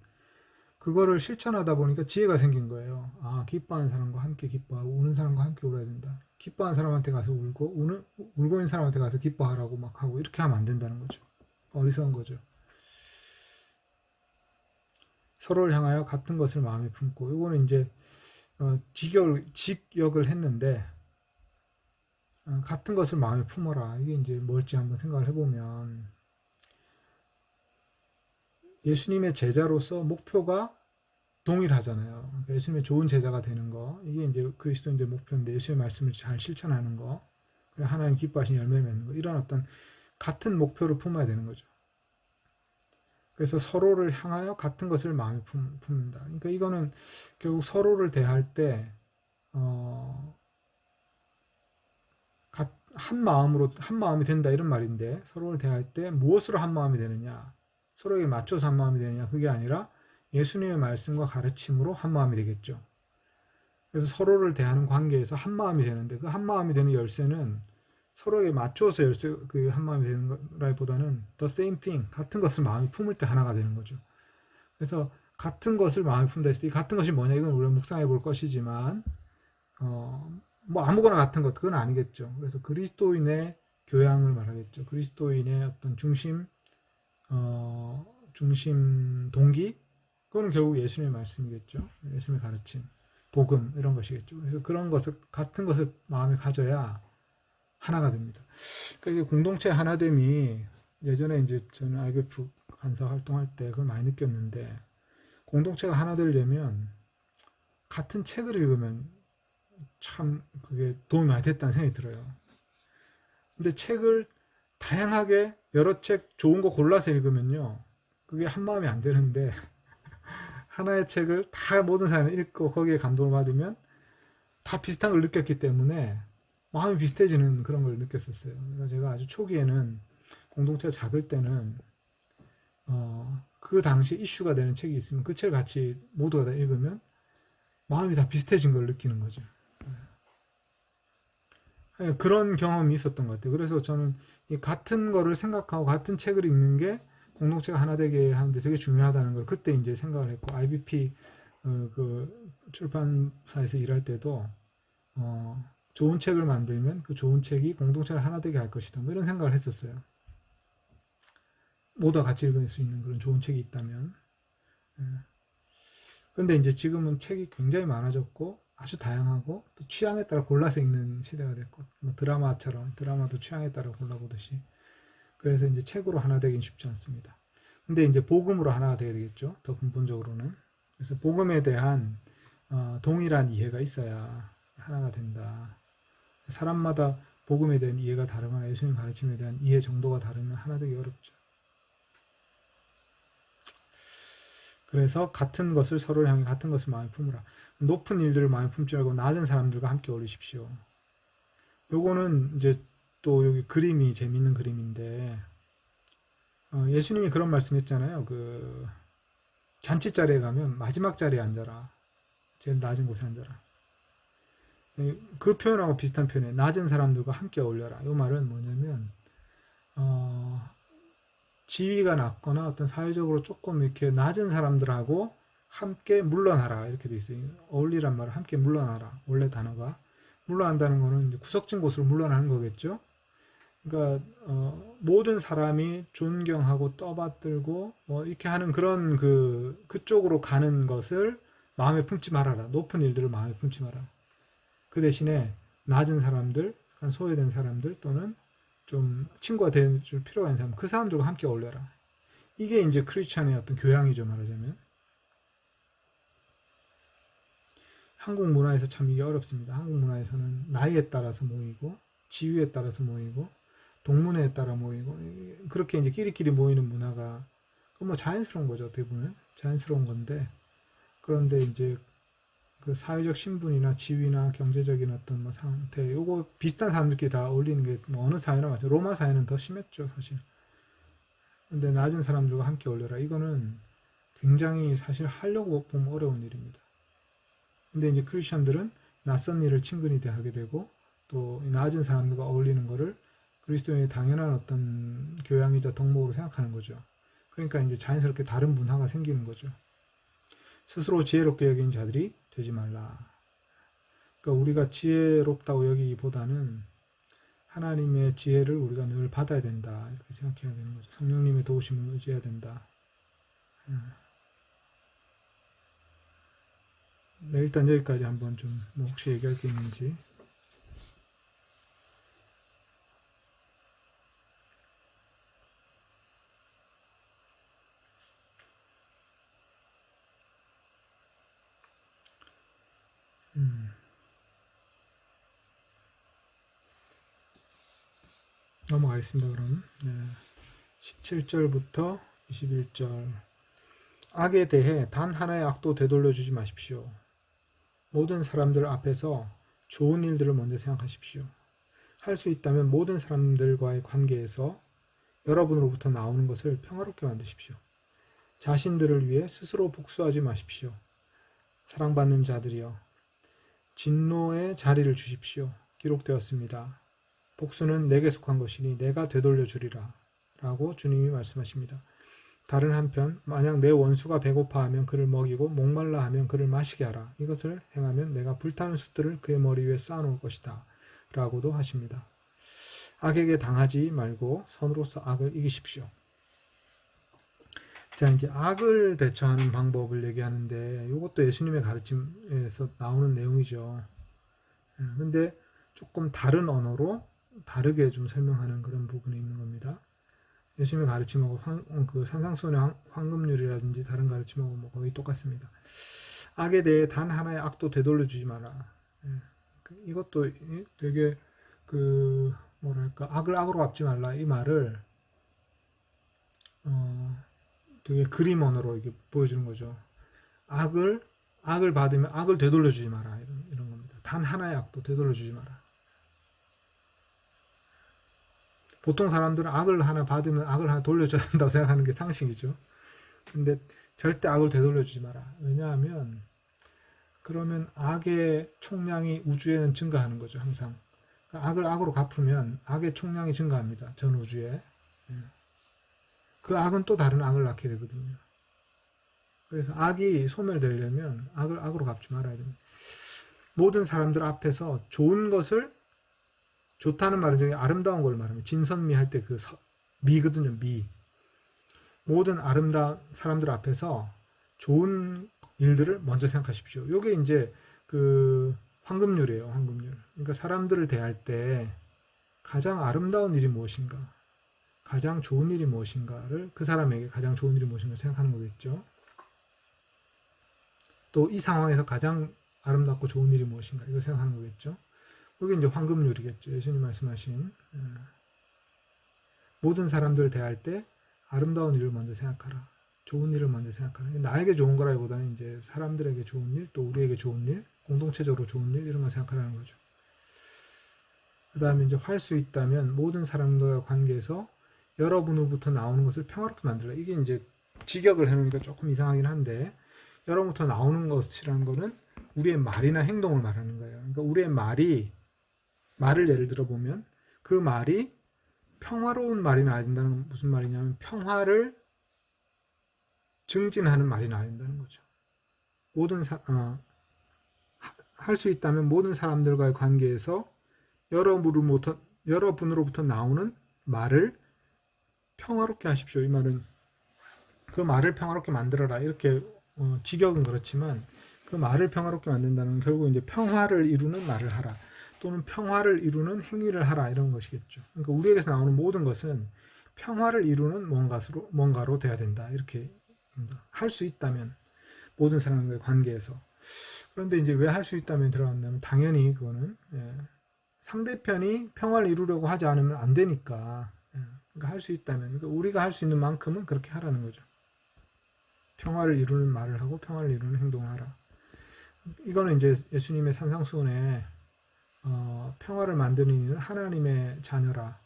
그거를 실천하다 보니까 지혜가 생긴 거예요. 아, 기뻐하는 사람과 함께 기뻐하고 우는 사람과 함께 울어야 된다. 기뻐하는 사람한테 가서 울고 울고 있는 사람한테 가서 기뻐하라고 막 하고 이렇게 하면 안 된다는 거죠. 어리석은 거죠. 서로를 향하여 같은 것을 마음에 품고 이거는 이제 직역을 했는데 같은 것을 마음에 품어라. 이게 이제 뭘지 한번 생각을 해보면 예수님의 제자로서 목표가 동일하잖아요. 그러니까 예수님의 좋은 제자가 되는 거 이게 이제 그리스도인의 목표인데 예수님의 말씀을 잘 실천하는 거 하나님 기뻐하신 열매를 맺는 거 이런 어떤 같은 목표를 품어야 되는 거죠. 그래서 서로를 향하여 같은 것을 마음에 품는다. 그러니까 이거는 결국 서로를 대할 때 한 마음이 된다 이런 말인데 서로를 대할 때 무엇으로 한 마음이 되느냐 서로에게 맞춰서 한 마음이 되느냐 그게 아니라 예수님의 말씀과 가르침으로 한 마음이 되겠죠. 그래서 서로를 대하는 관계에서 한 마음이 되는데 그 한 마음이 되는 열쇠는 서로에게 맞춰서 그 한 마음이 되는 것보다는 the same thing 같은 것을 마음에 품을 때 하나가 되는 거죠. 그래서 같은 것을 마음에 품다 했을 때 같은 것이 뭐냐 이건 우리가 묵상해 볼 것이지만 뭐 아무거나 같은 것 그건 아니겠죠. 그래서 그리스도인의 교양을 말하겠죠. 그리스도인의 어떤 중심 동기 그거는 결국 예수님의 말씀이겠죠. 예수님의 가르침, 복음 이런 것이겠죠. 그래서 그런 것을 같은 것을 마음에 가져야 하나가 됩니다. 그러니까 공동체 하나됨이 예전에 이제 저는 IBF 간사 활동할 때 그걸 많이 느꼈는데 공동체가 하나 되려면 같은 책을 읽으면 참 그게 도움이 많이 됐다는 생각이 들어요. 근데 책을 다양하게 여러 책 좋은 거 골라서 읽으면요. 그게 한 마음이 안 되는데 하나의 책을 다 모든 사람이 읽고 거기에 감동을 받으면 다 비슷한 걸 느꼈기 때문에 마음이 비슷해지는 그런 걸 느꼈었어요. 그러니까 제가 아주 초기에는 공동체가 작을 때는 그 당시 이슈가 되는 책이 있으면 그 책을 같이 모두가 다 읽으면 마음이 다 비슷해진 걸 느끼는 거죠. 그런 경험이 있었던 것 같아요. 그래서 저는 이 같은 거를 생각하고 같은 책을 읽는 게 공동체가 하나 되게 하는데 되게 중요하다는 걸 그때 이제 생각을 했고 IBP 그 출판사에서 일할 때도 좋은 책을 만들면 그 좋은 책이 공동체를 하나 되게 할 것이다. 뭐 이런 생각을 했었어요. 모두가 같이 읽을 수 있는 그런 좋은 책이 있다면. 그런데 이제 지금은 책이 굉장히 많아졌고 아주 다양하고 또 취향에 따라 골라서 읽는 시대가 됐고 뭐 드라마처럼 드라마도 취향에 따라 골라보듯이 그래서 이제 책으로 하나 되긴 쉽지 않습니다. 근데 이제 복음으로 하나가 되게 되겠죠. 더 근본적으로는. 그래서 복음에 대한 동일한 이해가 있어야 하나가 된다. 사람마다 복음에 대한 이해가 다르거나 예수님 가르침에 대한 이해 정도가 다르면 하나 되기 어렵죠. 그래서 같은 것을 서로를 향해 같은 것을 마음에 품으라. 높은 일들을 마음에 품지 말고 낮은 사람들과 함께 어울리십시오. 요거는 이제 또 여기 그림이 재밌는 그림인데 예수님이 그런 말씀했잖아요. 그 잔치 자리에 가면 마지막 자리에 앉아라. 제일 낮은 곳에 앉아라. 그 표현하고 비슷한 표현이에요. 낮은 사람들과 함께 어울려라. 이 말은 뭐냐면 지위가 낮거나 어떤 사회적으로 조금 이렇게 낮은 사람들하고 함께 물러나라 이렇게 돼 있어요. 어울리란 말은 함께 물러나라. 원래 단어가 물러난다는 거는 이제 구석진 곳으로 물러나는 거겠죠. 그러니까 모든 사람이 존경하고 떠받들고 뭐 이렇게 하는 그런 그쪽으로 가는 것을 마음에 품지 말아라. 높은 일들을 마음에 품지 마라. 그 대신에 낮은 사람들, 약간 소외된 사람들 또는 좀 친구가 돼줄 필요가 있는 사람, 그 사람들과 함께 어울려라. 이게 이제 크리스찬의 어떤 교양이죠, 말하자면. 한국 문화에서 참 이게 어렵습니다. 한국 문화에서는 나이에 따라서 모이고, 지위에 따라서 모이고, 동문회에 따라 모이고, 그렇게 이제 끼리끼리 모이는 문화가, 뭐 자연스러운 거죠, 어떻게 보면. 자연스러운 건데, 그런데 이제 그 사회적 신분이나 지위나 경제적인 어떤 뭐 상태, 요거 비슷한 사람들끼리 다 어울리는 게 뭐 어느 사회나 맞죠. 로마 사회는 더 심했죠, 사실. 근데 낮은 사람들과 함께 어울려라. 이거는 굉장히 사실 하려고 보면 어려운 일입니다. 근데 이제 크리스천들은 낯선 일을 친근히 대하게 되고 또 낮은 사람들과 어울리는 거를 그리스도인의 당연한 어떤 교양이자 덕목으로 생각하는 거죠. 그러니까 이제 자연스럽게 다른 문화가 생기는 거죠. 스스로 지혜롭게 여기는 자들이 되지 말라. 그러니까 우리가 지혜롭다고 여기기보다는 하나님의 지혜를 우리가 늘 받아야 된다. 이렇게 생각해야 되는 거죠. 성령님의 도우심을 의지해야 된다. 네, 일단 여기까지 한번 좀, 뭐 혹시 얘기할 게 있는지. 넘어가겠습니다, 그럼. 네. 17절부터 21절. 악에 대해 단 하나의 악도 되돌려 주지 마십시오. 모든 사람들 앞에서 좋은 일들을 먼저 생각하십시오. 할 수 있다면 모든 사람들과의 관계에서 여러분으로부터 나오는 것을 평화롭게 만드십시오. 자신들을 위해 스스로 복수하지 마십시오. 사랑받는 자들이여, 진노의 자리를 주십시오. 기록되었습니다. 복수는 내게 속한 것이니 내가 되돌려 주리라. 라고 주님이 말씀하십니다. 다른 한편 만약 내 원수가 배고파하면 그를 먹이고 목말라 하면 그를 마시게 하라. 이것을 행하면 내가 불타는 숯들을 그의 머리 위에 쌓아놓을 것이다. 라고도 하십니다. 악에게 당하지 말고 선으로서 악을 이기십시오. 자, 이제 악을 대처하는 방법을 얘기하는데 이것도 예수님의 가르침에서 나오는 내용이죠. 근데 조금 다른 언어로 다르게 좀 설명하는 그런 부분이 있는 겁니다. 예수님의 가르침하고 그 산상수훈의 황금률이라든지 다른 가르침하고 뭐 거의 똑같습니다. 악에 대해 단 하나의 악도 되돌려 주지 마라. 이것도 되게 그 뭐랄까 악을 악으로 갚지 말라 이 말을 되게 그림 언어로 이게 보여주는 거죠. 악을 받으면 악을 되돌려 주지 마라 이런 겁니다. 단 하나의 악도 되돌려 주지 마라. 보통 사람들은 악을 하나 받으면 악을 하나 돌려줘야 된다고 생각하는 게 상식이죠. 근데 절대 악을 되돌려주지 마라. 왜냐하면 그러면 악의 총량이 우주에는 증가하는 거죠. 항상. 그러니까 악을 악으로 갚으면 악의 총량이 증가합니다. 전 우주에. 그 악은 또 다른 악을 낳게 되거든요. 그래서 악이 소멸되려면 악을 악으로 갚지 말아야 됩니다. 모든 사람들 앞에서 좋은 것을 좋다는 말은 저기 아름다운 걸 말합니다. 진선미 할 때 그 미거든요. 미. 모든 아름다운 사람들 앞에서 좋은 일들을 먼저 생각하십시오. 이게 이제 그 황금률이에요. 황금률. 그러니까 사람들을 대할 때 가장 아름다운 일이 무엇인가, 가장 좋은 일이 무엇인가를 그 사람에게 가장 좋은 일이 무엇인가 생각하는 거겠죠. 또 이 상황에서 가장 아름답고 좋은 일이 무엇인가 이걸 생각하는 거겠죠. 그게 이제 황금률이겠죠. 예수님 말씀하신 모든 사람들을 대할 때 아름다운 일을 먼저 생각하라. 좋은 일을 먼저 생각하라. 나에게 좋은 거라기보다는 이제 사람들에게 좋은 일, 또 우리에게 좋은 일, 공동체적으로 좋은 일 이런 걸 생각하라는 거죠. 그 다음에 이제 할 수 있다면 모든 사람들과 관계에서 여러분으로부터 나오는 것을 평화롭게 만들라. 이게 이제 직역을 해놓으니까 조금 이상하긴 한데 여러분부터 나오는 것이라는 거는 우리의 말이나 행동을 말하는 거예요. 그러니까 우리의 말을 예를 들어 보면 그 말이 평화로운 말이 나야 된다는 건 무슨 말이냐면 평화를 증진하는 말이 나야 된다는 거죠. 할 수 있다면 모든 사람들과의 관계에서 여러분으로부터 나오는 말을 평화롭게 하십시오. 이 말은 그 말을 평화롭게 만들어라. 이렇게 직역은 그렇지만 그 말을 평화롭게 만든다는 건 결국 이제 평화를 이루는 말을 하라. 또는 평화를 이루는 행위를 하라 이런 것이겠죠. 그러니까 우리에게서 나오는 모든 것은 평화를 이루는 뭔가로 돼야 된다. 이렇게 할 수 있다면 모든 사람과의 관계에서. 그런데 이제 왜 할 수 있다면 들어간다면 당연히 그거는 상대편이 평화를 이루려고 하지 않으면 안 되니까. 그러니까 할 수 있다면 그러니까 우리가 할 수 있는 만큼은 그렇게 하라는 거죠. 평화를 이루는 말을 하고 평화를 이루는 행동을 하라. 이거는 이제 예수님의 산상수훈에 평화를 만드는 이는 하나님의 자녀라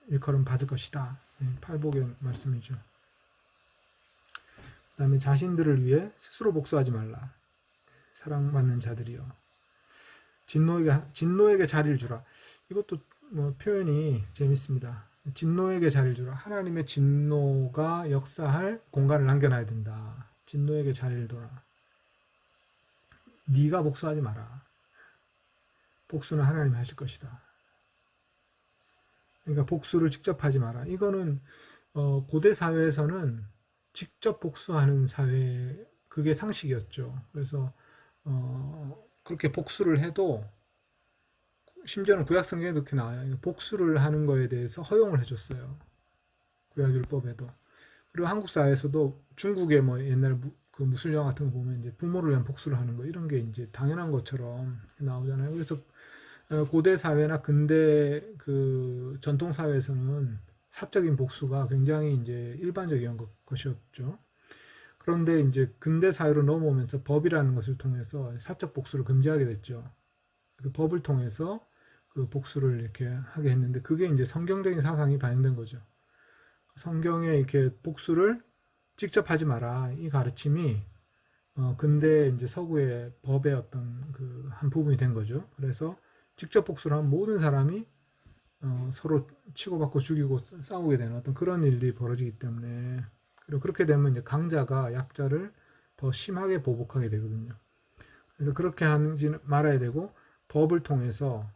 일컬음 받을 것이다. 팔복의 말씀이죠. 그 다음에 자신들을 위해 스스로 복수하지 말라. 사랑받는 자들이여. 진노에게 자리를 주라. 이것도 뭐 표현이 재밌습니다. 진노에게 자리를 주라. 하나님의 진노가 역사할 공간을 남겨놔야 된다. 진노에게 자리를 둬라. 네가 복수하지 마라. 복수는 하나님이 하실 것이다. 그러니까 복수를 직접 하지 마라. 이거는 고대 사회에서는 직접 복수하는 사회, 그게 상식이었죠. 그래서 그렇게 복수를 해도, 심지어는 구약 성경에 그렇게 나와요. 복수를 하는 거에 대해서 허용을 해줬어요. 구약율법에도. 그리고 한국 사회에서도 중국의 뭐 옛날 그 무술 영화 같은 거 보면 이제 부모를 위한 복수를 하는 거, 이런 게 이제 당연한 것처럼 나오잖아요. 그래서 고대 사회나 근대 그 전통 사회에서는 사적인 복수가 굉장히 이제 일반적인 것이었죠. 그런데 이제 근대 사회로 넘어오면서 법이라는 것을 통해서 사적 복수를 금지하게 됐죠. 그래서 법을 통해서 그 복수를 이렇게 하게 했는데, 그게 이제 성경적인 사상이 반영된 거죠. 성경에 이렇게 복수를 직접 하지 마라, 이 가르침이 근대 이제 서구의 법의 어떤 그 한 부분이 된 거죠. 그래서 직접 복수를 한 모든 사람이 서로 치고받고 죽이고 싸우게 되는 어떤 그런 일들이 벌어지기 때문에, 그리고 그렇게 되면 이제 강자가 약자를 더 심하게 보복하게 되거든요. 그래서 그렇게 하지 말아야 되고, 법을 통해서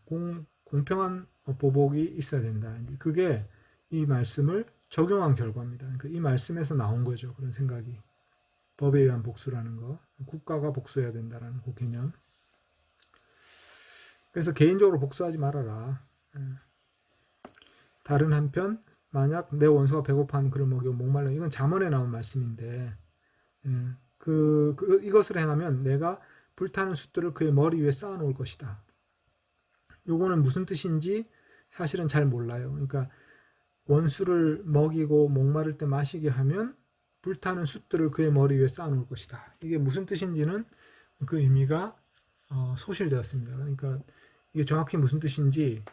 공평한 보복이 있어야 된다. 그게 이 말씀을 적용한 결과입니다. 그러니까 이 말씀에서 나온 거죠. 그런 생각이. 법에 의한 복수라는 거, 국가가 복수해야 된다라는 그 개념. 그래서 개인적으로 복수하지 말아라. 다른 한편, 만약 내 원수가 배고파하면 그를 먹이고 목말라, 이건 잠언에 나온 말씀인데, 이것을 행하면 내가 불타는 숫들을 그의 머리 위에 쌓아놓을 것이다. 요거는 무슨 뜻인지 사실은 잘 몰라요. 그러니까 원수를 먹이고 목마를 때 마시게 하면 불타는 숫들을 그의 머리 위에 쌓아놓을 것이다. 이게 무슨 뜻인지는 그 의미가 소실되었습니다. 그러니까 이게 정확히 무슨 뜻인지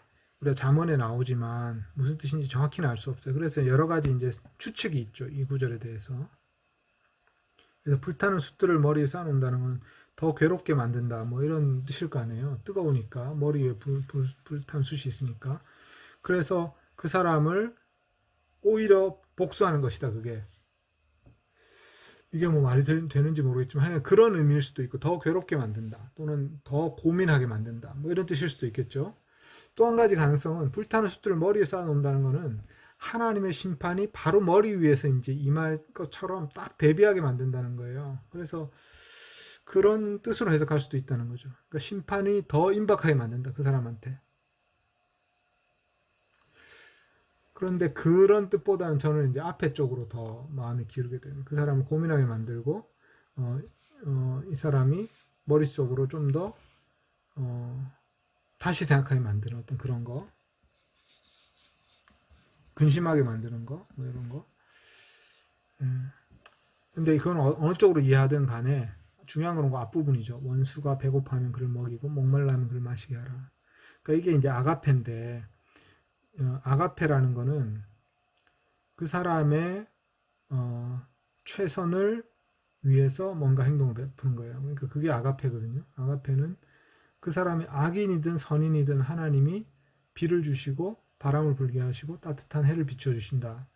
우리가 잠언에 나오지만 무슨 뜻인지 정확히는 알 수 없어요. 그래서 여러 가지 이제 추측이 있죠. 이 구절에 대해서. 그래서 불타는 숫들을 머리에 쌓아놓는다는 건 더 괴롭게 만든다, 뭐 이런 뜻일 거 아니에요. 뜨거우니까 머리 위에 불탄 숫이 있으니까. 그래서 그 사람을 오히려 복수하는 것이다. 그게 이게 뭐 말이 되는지 모르겠지만 하여간 그런 의미일 수도 있고, 더 괴롭게 만든다 또는 더 고민하게 만든다, 뭐 이런 뜻일 수도 있겠죠. 또 한 가지 가능성은 불타는 숫들을 머리에 쌓아놓는다는 것은 하나님의 심판이 바로 머리 위에서 이제 임할 것처럼 딱 대비하게 만든다는 거예요. 그래서 그런 뜻으로 해석할 수도 있다는 거죠. 그러니까 심판이 더 임박하게 만든다, 그 사람한테. 그런데 그런 뜻보다는 저는 이제 앞에 쪽으로 더 마음이 기울게 돼요. 그 사람을 고민하게 만들고, 이 사람이 머릿속으로 좀 더, 다시 생각하게 만드는 어떤 그런 거, 근심하게 만드는 거, 뭐 이런 거. 근데 그건 어느 쪽으로 이해하든 간에 중요한 건 그 앞부분이죠. 원수가 배고파하면 그를 먹이고 목말라면 그를 마시게 하라. 그러니까 이게 이제 아가페인데, 아가페라는 거는 그 사람의 최선을 위해서 뭔가 행동을 베푸는 거예요. 그러니까 그게 아가페거든요. 아가페는 그 사람이 악인이든 선인이든 하나님이 비를 주시고 바람을 불게 하시고 따뜻한 해를 비춰 주신다.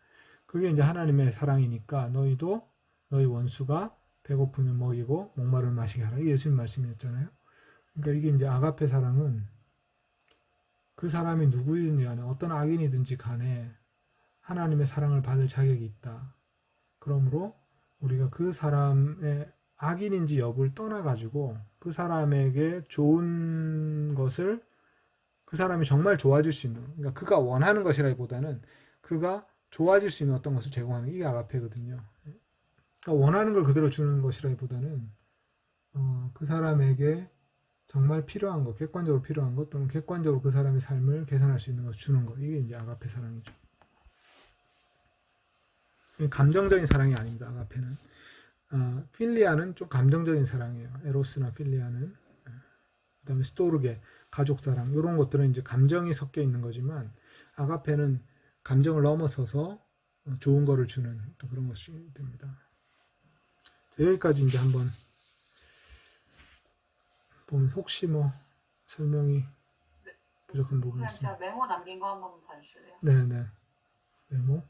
그게 이제 하나님의 사랑이니까 너희도 너희 원수가 배고프면 먹이고 목마르면 마시게 하라. 이게 예수님 말씀이었잖아요. 그러니까 이게 이제 아가페 사랑은 그 사람이 누구이든지 간에 어떤 악인이든지 간에 하나님의 사랑을 받을 자격이 있다. 그러므로 우리가 그 사람의 악인인지 여부를 떠나가지고 그 사람에게 좋은 것을, 그 사람이 정말 좋아질 수 있는, 그러니까 그가 원하는 것이라기보다는 그가 좋아질 수 있는 어떤 것을 제공하는, 이게 아가페거든요. 그러니까 원하는 걸 그대로 주는 것이라기보다는 그 사람에게 정말 필요한 것, 객관적으로 필요한 것, 또는 객관적으로 그 사람의 삶을 개선할 수 있는 것을 주는 것, 이게 이제 아가페 사랑이죠. 감정적인 사랑이 아닙니다. 아가페는. 필리아는 좀 감정적인 사랑이에요. 에로스나 필리아는. 그다음에 스토르게, 가족 사랑, 이런 것들은 이제 감정이 섞여 있는 거지만, 아가페는 감정을 넘어서서 좋은 거를 주는 또 그런 것이 됩니다. 여기까지 이제 한번 보면 혹시 뭐 설명이 부족한 부분이 그냥 있습니다. 제가 메모 남긴 거 한번 봐주실래요? 네네. 메모.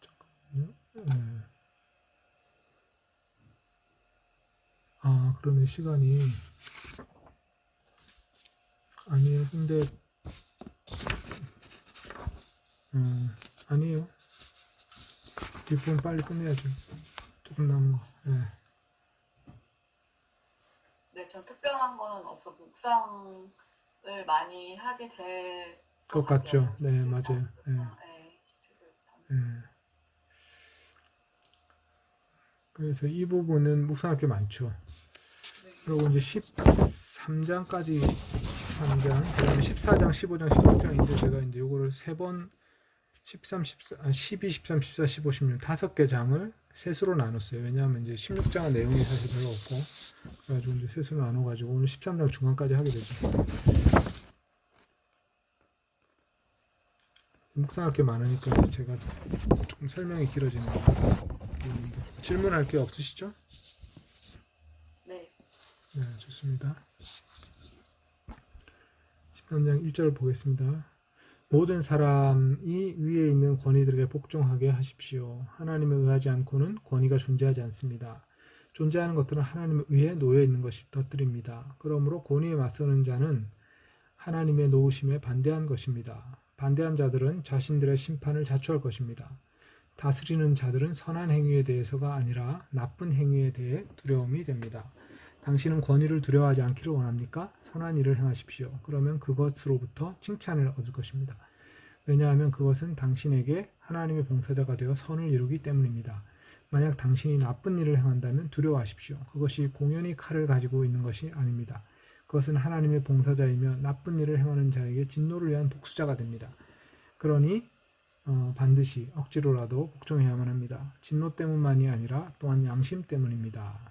잠깐만요. 네. 아, 그러네. 시간이. 아니에요. 근데, 아니에요. 뒷부분 빨리 끝내야죠. 조금 남은 거. 네. 네, 전 특별한 거는 없어. 묵상을 많이 하게 될 것 것 같죠. 같아요. 네, 진짜. 맞아요. 네. 네, 집중력부터는. 네. 그래서 이 부분은 묵상할 게 많죠. 네. 그리고 이제 13장까지 13장, 그다음에 14장, 15장, 16장인데 제가 이제 요거를 세 번 13, 14, 12, 13, 14, 15, 16 다섯 개 장을 셋으로 나눴어요. 왜냐하면 이제 16장은 내용이 사실 별로 없고 그래가지고 이제 셋으로 나눠가지고 오늘 13장 중간까지 하게 되죠. 묵상할 게 많으니까 제가 조금 설명이 길어지는 것 같아요. 질문할 게 없으시죠? 네. 네, 좋습니다. 13장 1절 보겠습니다. 모든 사람이 위에 있는 권위들에게 복종하게 하십시오. 하나님에 의하지 않고는 권위가 존재하지 않습니다. 존재하는 것들은 하나님의 의에 놓여 있는 것이 터뜨립니다. 그러므로 권위에 맞서는 자는 하나님의 놓으심에 반대한 것입니다. 반대한 자들은 자신들의 심판을 자초할 것입니다. 다스리는 자들은 선한 행위에 대해서가 아니라 나쁜 행위에 대해 두려움이 됩니다. 당신은 권위를 두려워하지 않기를 원합니까? 선한 일을 행하십시오. 그러면 그것으로부터 칭찬을 얻을 것입니다. 왜냐하면 그것은 당신에게 하나님의 봉사자가 되어 선을 이루기 때문입니다. 만약 당신이 나쁜 일을 행한다면 두려워하십시오. 그것이 공연히 칼을 가지고 있는 것이 아닙니다. 그것은 하나님의 봉사자이며 나쁜 일을 행하는 자에게 진노를 위한 복수자가 됩니다. 그러니 반드시 억지로라도 복종해야만 합니다. 진노 때문만이 아니라 또한 양심 때문입니다.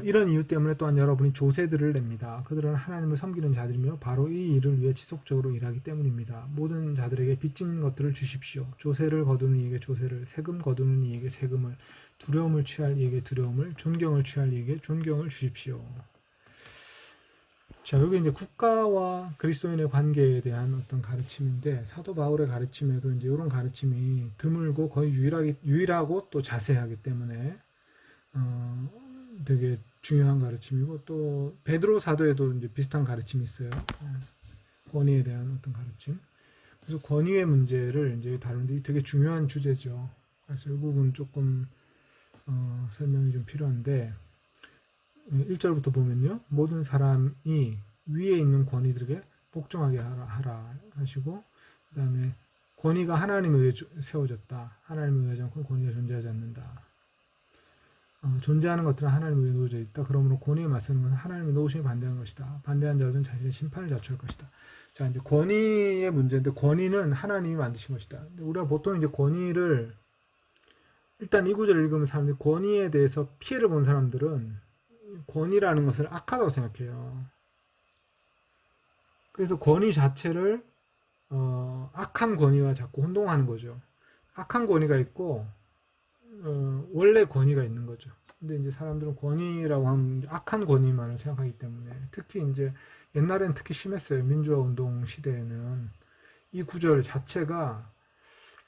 이런 이유 때문에 또한 여러분이 조세들을 냅니다. 그들은 하나님을 섬기는 자들이며 바로 이 일을 위해 지속적으로 일하기 때문입니다. 모든 자들에게 빚진 것들을 주십시오. 조세를 거두는 이에게 조세를, 세금 거두는 이에게 세금을, 두려움을 취할 이에게 두려움을, 존경을 취할 이에게 존경을 주십시오. 자, 여기 이제 국가와 그리스도인의 관계에 대한 어떤 가르침인데 사도 바울의 가르침에도 이제 이런 가르침이 드물고 거의 유일하고 또 자세하기 때문에 되게 중요한 가르침이고 또 베드로 사도에도 이제 비슷한 가르침이 있어요. 권위에 대한 어떤 가르침. 그래서 권위의 문제를 이제 다루는데 되게 중요한 주제죠. 그래서 이 부분 조금 설명이 좀 필요한데 1절부터 보면요. 모든 사람이 위에 있는 권위들에게 복종하게 하라 하시고 그 다음에 권위가 하나님에 의해 세워졌다. 하나님에 의하지 않고 권위가 존재하지 않는다. 존재하는 것들은 하나님에 의해 놓여져 있다. 그러므로 권위에 맞서는 것은 하나님의 놓으심에 반대하는 것이다. 반대한 자들은 자신의 심판을 자초할 것이다. 자, 이제 권위의 문제인데 권위는 하나님이 만드신 것이다. 근데 우리가 보통 이제 권위를 일단 이 구절을 읽으면 사람들이 권위에 대해서 피해를 본 사람들은 권위라는 것을 악하다고 생각해요. 그래서 권위 자체를 악한 권위와 자꾸 혼동하는 거죠. 악한 권위가 있고 원래 권위가 있는 거죠. 근데 이제 사람들은 권위라고 하면 악한 권위만을 생각하기 때문에 특히 이제 옛날엔 특히 심했어요. 민주화 운동 시대에는 이 구절 자체가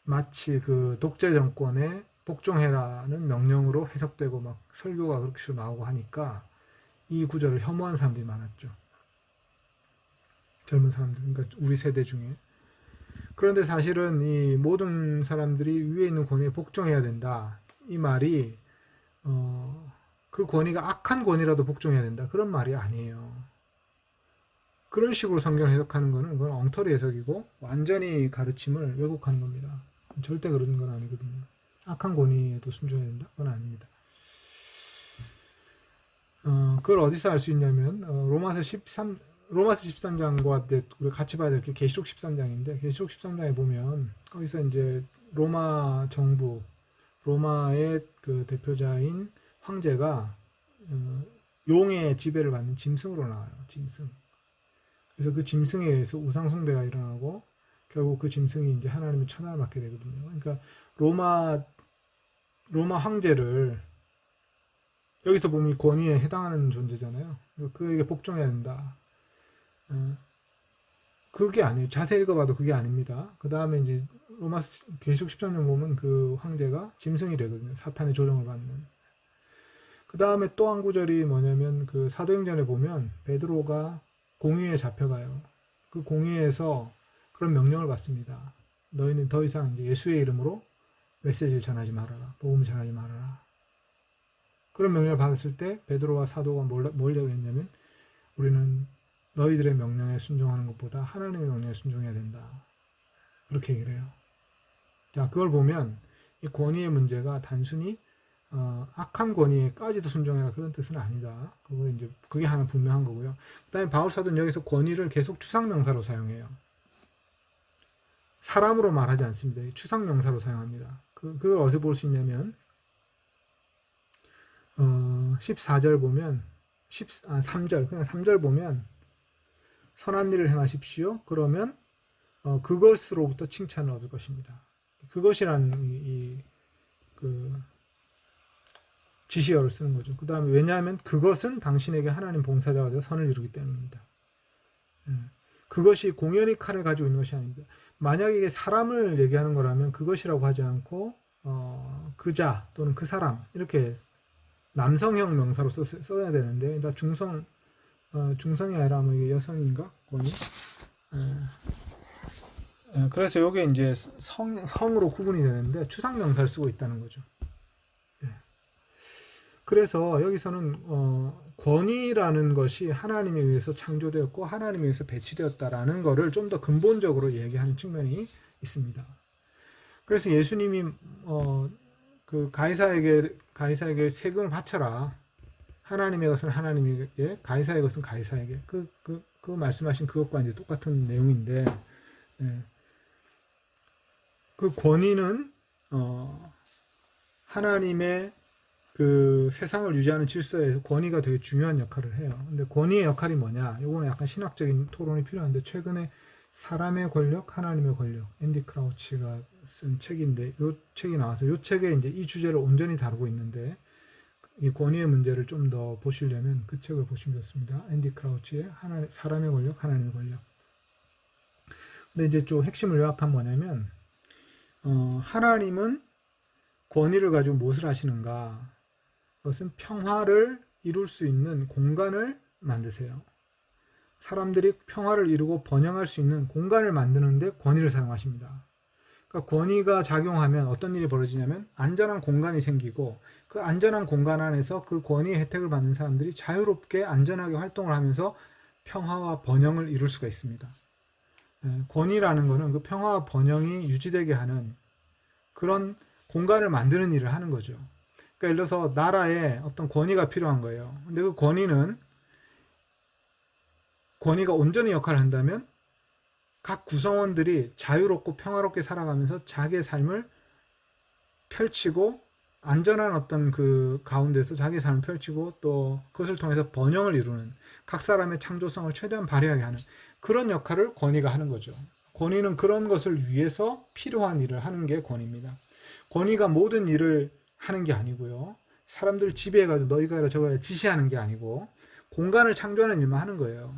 마치 그 독재 정권에 복종해라는 명령으로 해석되고 막 설교가 그렇게 나오고 하니까 이 구절을 혐오하는 사람들이 많았죠. 젊은 사람들, 그러니까 우리 세대 중에. 그런데 사실은 이 모든 사람들이 위에 있는 권위에 복종해야 된다. 이 말이 그 권위가 악한 권위라도 복종해야 된다. 그런 말이 아니에요. 그런 식으로 성경을 해석하는 거는 그건 엉터리 해석이고 완전히 가르침을 왜곡하는 겁니다. 절대 그런 건 아니거든요. 악한 권위에도 순종해야 된다? 그건 아닙니다. 그걸 어디서 알 수 있냐면 로마서 13장과 우리가 같이 봐야 될 게 계시록 13장인데 계시록 13장에 보면 거기서 이제 로마 정부 로마의 그 대표자인 황제가 용의 지배를 받는 짐승으로 나와요. 짐승. 그래서 그 짐승에 의해서 우상 숭배가 일어나고 결국 그 짐승이 이제 하나님의 천하를 맡게 되거든요. 그러니까 로마 황제를 여기서 보면 권위에 해당하는 존재잖아요. 그에게 복종해야 된다. 그게 아니에요. 자세히 읽어봐도 그게 아닙니다. 그 다음에 이제 로마서 계시록 13장 보면 그 황제가 짐승이 되거든요. 사탄의 조종을 받는. 그 다음에 또 한 구절이 뭐냐면 그 사도행전에 보면 베드로가 공회에 잡혀가요. 그 공회에서 그런 명령을 받습니다. 너희는 더 이상 이제 예수의 이름으로 메시지를 전하지 말아라. 복음을 전하지 말아라. 그런 명령을 받았을 때 베드로와 사도가 뭘 얘기했냐면 우리는 너희들의 명령에 순종하는 것보다 하나님의 명령에 순종해야 된다. 그렇게 얘기를 해요. 자, 그걸 보면 이 권위의 문제가 단순히 악한 권위에까지도 순종해라 그런 뜻은 아니다. 그거 이제 그게 하나 분명한 거고요. 그다음에 바울 사도는 여기서 권위를 계속 추상명사로 사용해요. 사람으로 말하지 않습니다. 추상명사로 사용합니다. 그걸 어디서 볼 수 있냐면 14절 보면 3절 그냥 3절 보면 선한 일을 행하십시오. 그러면 그것으로부터 칭찬을 얻을 것입니다. 그것이라는 그 지시어를 쓰는 거죠. 그 다음에 왜냐하면 그것은 당신에게 하나님 봉사자가 되어 선을 이루기 때문입니다. 그것이 공연히 칼을 가지고 있는 것이 아닙니다. 만약에 이게 사람을 얘기하는 거라면 그것이라고 하지 않고 그자 또는 그 사람 이렇게 남성형 명사로 써야 되는데 나 중성이 아니라 뭐 이게 여성인가? 권위? 그래서 이게 이제 성으로 구분이 되는데 추상명사를 쓰고 있다는 거죠. 그래서 여기서는 권위라는 것이 하나님에 의해서 창조되었고 하나님에 의해서 배치되었다라는 것을 좀 더 근본적으로 얘기하는 측면이 있습니다. 그래서 예수님이 그 가이사에게 세금을 바쳐라. 하나님의 것은 하나님에게, 가이사의 것은 가이사에게. 그 말씀하신 그것과 이제 똑같은 내용인데, 그 권위는 하나님의 그 세상을 유지하는 질서에서 권위가 되게 중요한 역할을 해요. 근데 권위의 역할이 뭐냐? 이거는 약간 신학적인 토론이 필요한데 최근에 사람의 권력, 하나님의 권력, 앤디 크라우치가 쓴 책인데 이 책이 나와서 이 책에 이제 이 주제를 온전히 다루고 있는데 이 권위의 문제를 좀 더 보시려면 그 책을 보시면 좋습니다. 앤디 크라우치의 사람의 권력, 하나님의 권력. 근데 이제 좀 핵심을 요약하면 뭐냐면 하나님은 권위를 가지고 무엇을 하시는가? 그것은 평화를 이룰 수 있는 공간을 만드세요. 사람들이 평화를 이루고 번영할 수 있는 공간을 만드는데 권위를 사용하십니다. 그러니까 권위가 작용하면 어떤 일이 벌어지냐면 안전한 공간이 생기고 그 안전한 공간 안에서 그 권위의 혜택을 받는 사람들이 자유롭게 안전하게 활동을 하면서 평화와 번영을 이룰 수가 있습니다. 권위라는 것은 그 평화와 번영이 유지되게 하는 그런 공간을 만드는 일을 하는 거죠. 그러니까 예를 들어서 나라에 어떤 권위가 필요한 거예요. 근데 그 권위가 온전히 역할을 한다면 각 구성원들이 자유롭고 평화롭게 살아가면서 자기의 삶을 펼치고 안전한 어떤 그 가운데서 자기의 삶을 펼치고 또 그것을 통해서 번영을 이루는 각 사람의 창조성을 최대한 발휘하게 하는 그런 역할을 권위가 하는 거죠. 권위는 그런 것을 위해서 필요한 일을 하는 게 권위입니다. 권위가 모든 일을 하는 게 아니고요. 사람들을 지배해가지고 너희가 해라 저거 해라 지시하는 게 아니고 공간을 창조하는 일만 하는 거예요.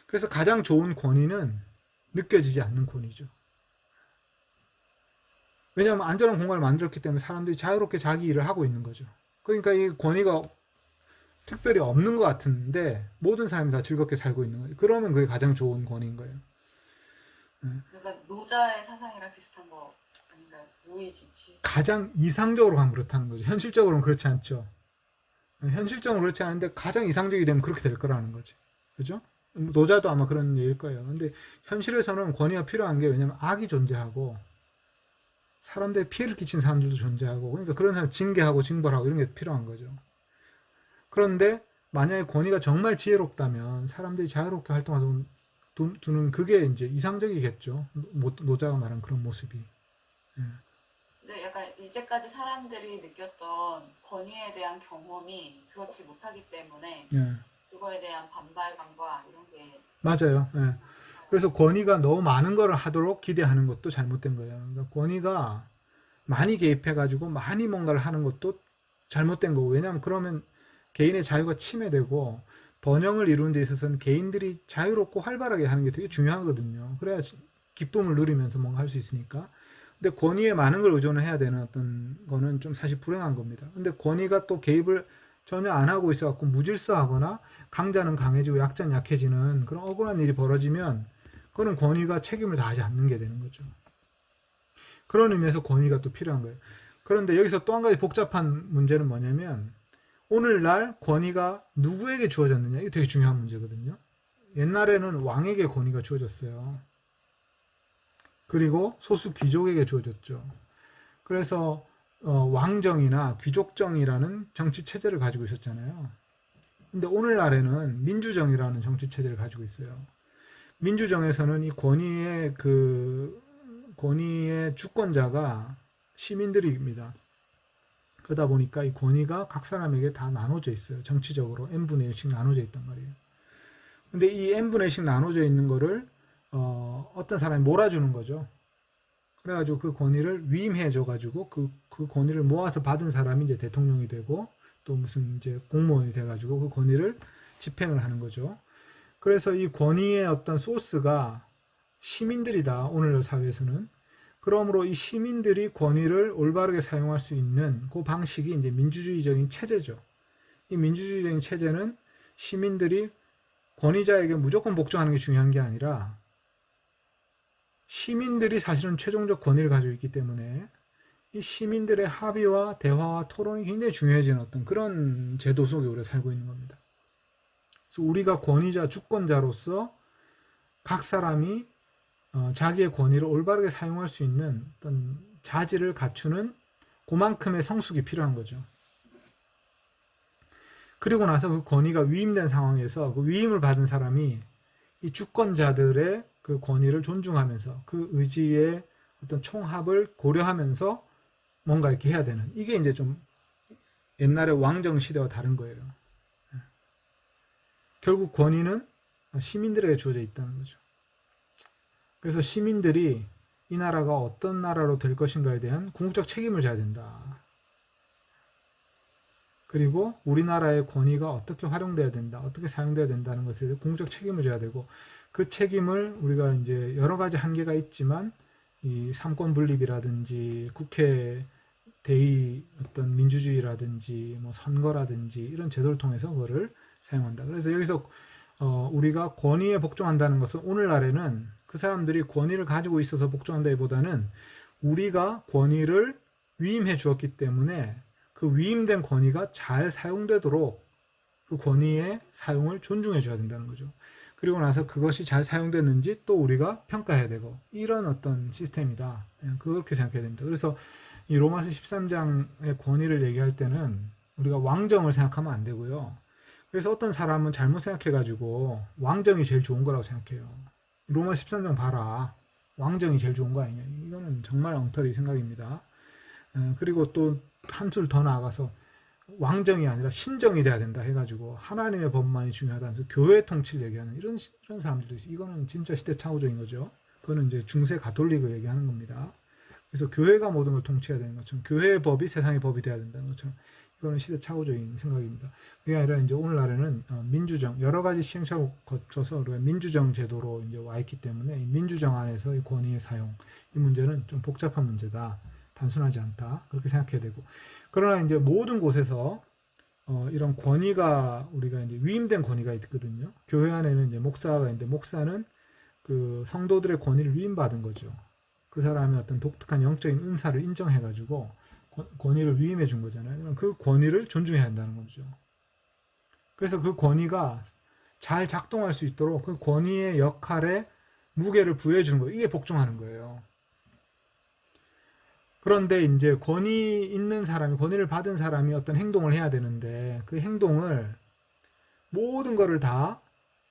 그래서 가장 좋은 권위는 느껴지지 않는 권위죠. 왜냐하면 안전한 공간을 만들었기 때문에 사람들이 자유롭게 자기 일을 하고 있는 거죠. 그러니까 이 권위가 특별히 없는 것 같은데 모든 사람이 다 즐겁게 살고 있는 거예요. 그러면 그게 가장 좋은 권위인 거예요. 그러니까 노자의 사상이랑 비슷한 거 아닌가요? 우위지치. 가장 이상적으로 가면 그렇다는 거죠. 현실적으로는 그렇지 않죠. 현실적으로 그렇지 않은데 가장 이상적이 되면 그렇게 될 거라는 거죠. 그죠? 노자도 아마 그런 얘기일 거예요. 근데 현실에서는 권위가 필요한 게 왜냐면 악이 존재하고 사람들이 피해를 끼친 사람들도 존재하고 그러니까 그런 사람 징계하고 징벌하고 이런 게 필요한 거죠. 그런데 만약에 권위가 정말 지혜롭다면 사람들이 자유롭게 활동하도록 두는 그게 이제 이상적이겠죠. 노자가 말한 그런 모습이. 근데 약간 이제까지 사람들이 느꼈던 권위에 대한 경험이 그렇지 못하기 때문에 그거에 대한 반발감과 이런 게 맞아요. 그래서 권위가 너무 많은 걸 하도록 기대하는 것도 잘못된 거예요. 그러니까 권위가 많이 개입해가지고 많이 뭔가를 하는 것도 잘못된 거고 왜냐하면 그러면 개인의 자유가 침해되고 번영을 이루는 데 있어서는 개인들이 자유롭고 활발하게 하는 게 되게 중요하거든요. 그래야 기쁨을 누리면서 뭔가 할 수 있으니까. 근데 권위에 많은 걸 의존을 해야 되는 어떤 거는 좀 사실 불행한 겁니다. 근데 권위가 또 개입을 전혀 안 하고 있어갖고 무질서하거나 강자는 강해지고 약자는 약해지는 그런 억울한 일이 벌어지면 그거는 권위가 책임을 다하지 않는 게 되는 거죠. 그런 의미에서 권위가 또 필요한 거예요. 그런데 여기서 또 한 가지 복잡한 문제는 뭐냐면 오늘날 권위가 누구에게 주어졌느냐 이게 되게 중요한 문제거든요. 옛날에는 왕에게 권위가 주어졌어요. 그리고 소수 귀족에게 주어졌죠. 그래서 왕정이나 귀족정이라는 정치 체제를 가지고 있었잖아요. 근데 오늘날에는 민주정이라는 정치 체제를 가지고 있어요. 민주정에서는 이 권위의 주권자가 시민들입니다. 그러다 보니까 이 권위가 각 사람에게 다 나눠져 있어요. 정치적으로 n분의 1씩 나눠져 있단 말이에요. 근데 이 n분의 1씩 나눠져 있는 거를 어떤 사람이 몰아주는 거죠. 그래가지고 그 권위를 위임해줘가지고 그 권위를 모아서 받은 사람이 이제 대통령이 되고 또 무슨 이제 공무원이 돼가지고 그 권위를 집행을 하는 거죠. 그래서 이 권위의 어떤 소스가 시민들이다. 오늘 사회에서는. 그러므로 이 시민들이 권위를 올바르게 사용할 수 있는 그 방식이 이제 민주주의적인 체제죠. 이 민주주의적인 체제는 시민들이 권위자에게 무조건 복종하는 게 중요한 게 아니라 시민들이 사실은 최종적 권위를 가지고 있기 때문에 이 시민들의 합의와 대화와 토론이 굉장히 중요해지는 어떤 그런 제도 속에 우리가 살고 있는 겁니다. 그래서 우리가 권위자, 주권자로서 각 사람이 자기의 권위를 올바르게 사용할 수 있는 어떤 자질을 갖추는 그만큼의 성숙이 필요한 거죠. 그리고 나서 그 권위가 위임된 상황에서 그 위임을 받은 사람이 이 주권자들의 그 권위를 존중하면서 그 의지의 어떤 총합을 고려하면서 뭔가 이렇게 해야 되는 이게 이제 좀 옛날의 왕정 시대와 다른 거예요. 결국 권위는 시민들에게 주어져 있다는 거죠. 그래서 시민들이 이 나라가 어떤 나라로 될 것인가에 대한 궁극적 책임을 져야 된다. 그리고 우리나라의 권위가 어떻게 활용돼야 된다, 어떻게 사용돼야 된다는 것에 대해 궁극적 책임을 져야 되고 그 책임을 우리가 이제 여러 가지 한계가 있지만 이 삼권 분립이라든지 국회 대의 어떤 민주주의라든지 뭐 선거라든지 이런 제도를 통해서 그거를 사용한다. 그래서 여기서 우리가 권위에 복종한다는 것은 오늘날에는 그 사람들이 권위를 가지고 있어서 복종한다기보다는 우리가 권위를 위임해 주었기 때문에 그 위임된 권위가 잘 사용되도록 그 권위의 사용을 존중해 줘야 된다는 거죠. 그리고 나서 그것이 잘 사용됐는지 또 우리가 평가해야 되고 이런 어떤 시스템이다. 그렇게 생각해야 됩니다. 그래서 이 로마서 13장의 권위를 얘기할 때는 우리가 왕정을 생각하면 안 되고요. 그래서 어떤 사람은 잘못 생각해가지고 왕정이 제일 좋은 거라고 생각해요. 로마 13장 봐라. 왕정이 제일 좋은 거 아니냐. 이거는 정말 엉터리 생각입니다. 그리고 또 한술 더 나아가서 왕정이 아니라 신정이 돼야 된다 해가지고 하나님의 법만이 중요하다면서 교회 통치를 얘기하는 이런 사람들도 있어요. 이거는 진짜 시대착오적인 거죠. 그거는 이제 중세 가톨릭을 얘기하는 겁니다. 그래서 교회가 모든 걸 통치해야 되는 것처럼 교회의 법이 세상의 법이 돼야 된다는 것처럼 이거는 시대착오적인 생각입니다. 그게 아니라 이제 오늘날에는 민주정 여러 가지 시행착오를 거쳐서 우리가 민주정 제도로 이제 와 있기 때문에 이 민주정 안에서 이 권위의 사용 이 문제는 좀 복잡한 문제다. 단순하지 않다. 그렇게 생각해야 되고. 그러나 이제 모든 곳에서 이런 권위가 우리가 이제 위임된 권위가 있거든요. 교회 안에는 이제 목사가 있는데 목사는 그 성도들의 권위를 위임받은 거죠. 그 사람의 어떤 독특한 영적인 은사를 인정해가지고 권위를 위임해 준 거잖아요. 그럼 그 권위를 존중해야 한다는 거죠. 그래서 그 권위가 잘 작동할 수 있도록 그 권위의 역할에 무게를 부여해 주는 거예요. 이게 복종하는 거예요. 그런데 이제 권위 있는 사람이, 권위를 받은 사람이 어떤 행동을 해야 되는데 그 행동을 모든 거를 다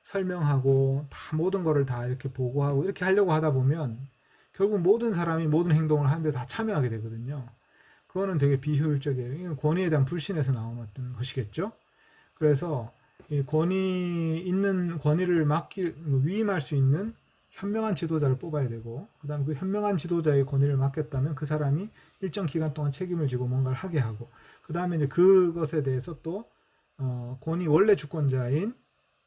설명하고 다 모든 거를 다 이렇게 보고하고 이렇게 하려고 하다 보면 결국 모든 사람이 모든 행동을 하는데 다 참여하게 되거든요. 그거는 되게 비효율적이에요. 이건 권위에 대한 불신에서 나오는 어떤 것이겠죠. 그래서 이 권위를 위임할 수 있는 현명한 지도자를 뽑아야 되고, 그 다음 그 현명한 지도자의 권위를 맡겼다면 그 사람이 일정 기간 동안 책임을 지고 뭔가를 하게 하고, 그 다음에 이제 그것에 대해서 또, 원래 주권자인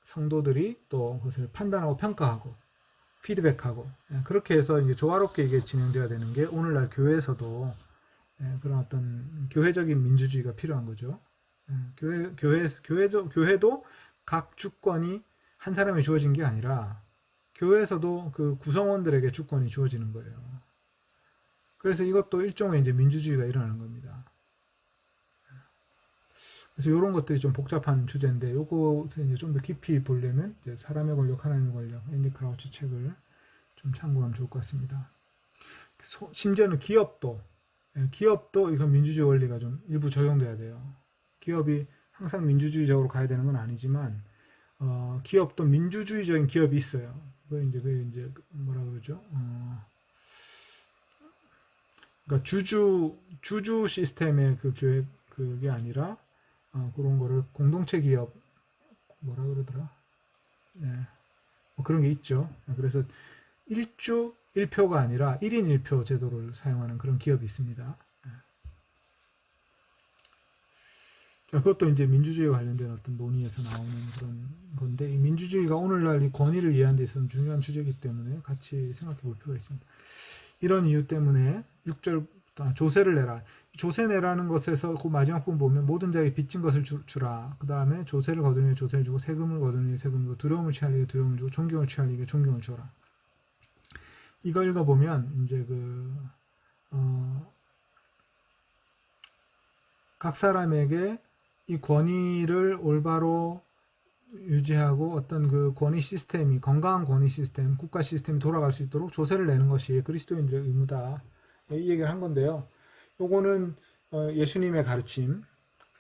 성도들이 또 그것을 판단하고 평가하고 피드백하고 그렇게 해서 이제 조화롭게 이게 진행돼야 되는 게 오늘날 교회에서도 그런 어떤 교회적인 민주주의가 필요한 거죠. 교회도 각 주권이 한 사람에 주어진 게 아니라 교회에서도 그 구성원들에게 주권이 주어지는 거예요. 그래서 이것도 일종의 이제 민주주의가 일어나는 겁니다. 그래서 이런 것들이 좀 복잡한 주제인데 요거 이제 좀 더 깊이 보려면 이제 사람의 권력, 하나님의 권력, 앤디 크라우치 책을 좀 참고하면 좋을 것 같습니다. 심지어는 기업도 이런 민주주의 원리가 좀 일부 적용돼야 돼요. 기업이 항상 민주주의적으로 가야 되는 건 아니지만 기업도 민주주의적인 기업이 있어요. 그게 이제 뭐라 그러죠? 그러니까 주주 시스템의 그게 아니라 그런 거를 공동체 기업 뭐라 그러더라? 네. 뭐 그런 게 있죠. 그래서 1주 1표가 아니라 1인 1표 제도를 사용하는 그런 기업이 있습니다. 자, 그것도 이제 민주주의와 관련된 어떤 논의에서 나오는 그런 건데, 이 민주주의가 오늘날 이 권위를 이해하는 데 있어서는 중요한 주제이기 때문에 같이 생각해 볼 필요가 있습니다. 이런 이유 때문에 6절 조세를 내라. 조세 내라는 것에서 그 마지막 부분 보면 모든 자에게 빚진 것을 주라. 그 다음에 조세를 거두니 조세를 주고 세금을 거두니 세금을 주고 두려움을 취할 이에게 두려움을 주고 존경을 취할 이에게 존경을 주라. 이거 읽어보면 이제 각 사람에게 이 권위를 올바로 유지하고 어떤 그 권위 시스템이 건강한 권위 시스템, 국가 시스템이 돌아갈 수 있도록 조세를 내는 것이 그리스도인들의 의무다. 이 얘기를 한 건데요. 요거는 예수님의 가르침,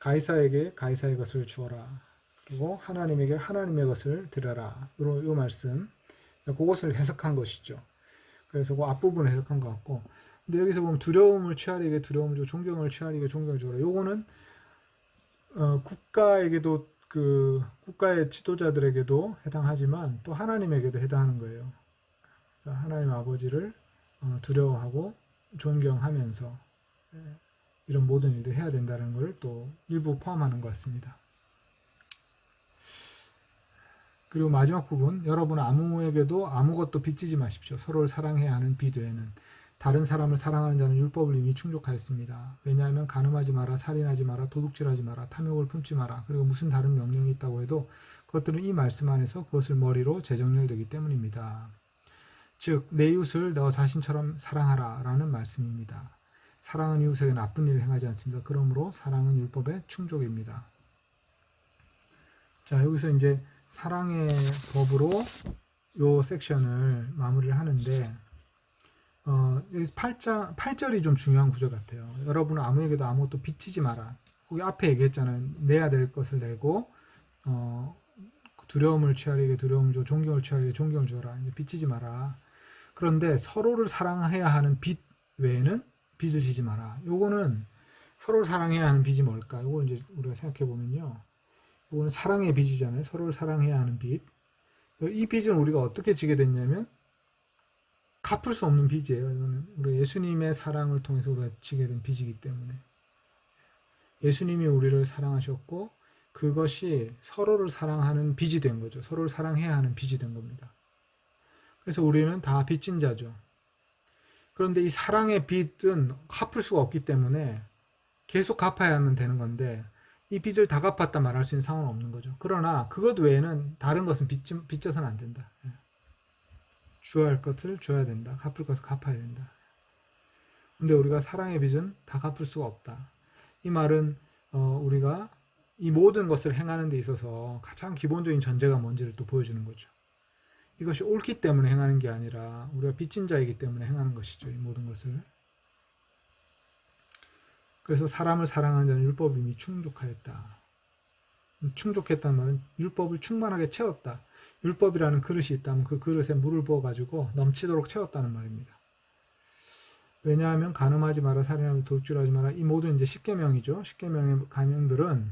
가이사에게 가이사의 것을 주어라. 그리고 하나님에게 하나님의 것을 드려라. 요 말씀, 그것을 해석한 것이죠. 그래서 그 앞부분을 해석한 것 같고, 근데 여기서 보면 두려움을 취하리게 두려움을 주고 존경을 취하리게 존경을 주어라. 요거는 국가에게도 국가의 지도자들에게도 해당하지만 또 하나님에게도 해당하는 거예요. 하나님 아버지를 두려워하고 존경하면서 이런 모든 일을 해야 된다는 걸 또 일부 포함하는 것 같습니다. 그리고 마지막 부분, 여러분 아무에게도 아무것도 빚지지 마십시오. 서로를 사랑해야 하는 빚 외에는. 다른 사람을 사랑하는 자는 율법을 이미 충족하였습니다. 왜냐하면 간음하지 마라, 살인하지 마라, 도둑질하지 마라, 탐욕을 품지 마라. 그리고 무슨 다른 명령이 있다고 해도 그것들은 이 말씀 안에서 그것을 머리로 재정렬되기 때문입니다. 즉, 내 이웃을 너 자신처럼 사랑하라 라는 말씀입니다. 사랑은 이웃에게 나쁜 일을 행하지 않습니다. 그러므로 사랑은 율법의 충족입니다. 자, 여기서 이제 사랑의 법으로 요 섹션을 마무리를 하는데 여기 8절이 좀 중요한 구절 같아요. 여러분은 아무에게도 아무것도 빚지지 마라. 거기 앞에 얘기했잖아요. 내야 될 것을 내고 두려움을 취하리게 두려움을 줘, 존경을 취하리게 존경을 주어라. 이제 빚지지 마라. 그런데 서로를 사랑해야 하는 빚 외에는 빚을 지지 마라. 요거는 서로를 사랑해야 하는 빚이 뭘까? 요걸 이제 우리가 생각해 보면요. 요거는 사랑의 빚이잖아요. 서로를 사랑해야 하는 빚. 이 빚은 우리가 어떻게 지게 됐냐면 갚을 수 없는 빚이에요. 이거는 우리 예수님의 사랑을 통해서 우리가 지게 된 빚이기 때문에 예수님이 우리를 사랑하셨고 그것이 서로를 사랑하는 빚이 된 거죠. 서로를 사랑해야 하는 빚이 된 겁니다. 그래서 우리는 다 빚진 자죠. 그런데 이 사랑의 빚은 갚을 수가 없기 때문에 계속 갚아야만 되는 건데 이 빚을 다 갚았다 말할 수 있는 상황은 없는 거죠. 그러나 그것 외에는 다른 것은 빚져서는 안 된다. 줘야 할 것을 줘야 된다. 갚을 것을 갚아야 된다. 근데 우리가 사랑의 빚은 다 갚을 수가 없다. 이 말은 우리가 이 모든 것을 행하는 데 있어서 가장 기본적인 전제가 뭔지를 또 보여주는 거죠. 이것이 옳기 때문에 행하는 게 아니라 우리가 빚진 자이기 때문에 행하는 것이죠. 이 모든 것을. 그래서 사람을 사랑하는 자는 율법이 이미 충족하였다. 충족했다는 말은 율법을 충만하게 채웠다. 율법이라는 그릇이 있다면 그 그릇에 물을 부어가지고 넘치도록 채웠다는 말입니다. 왜냐하면 간음하지 마라, 살인하지 도둑질하지 마라 이 모든 이제 십계명이죠. 십계명의 계명들은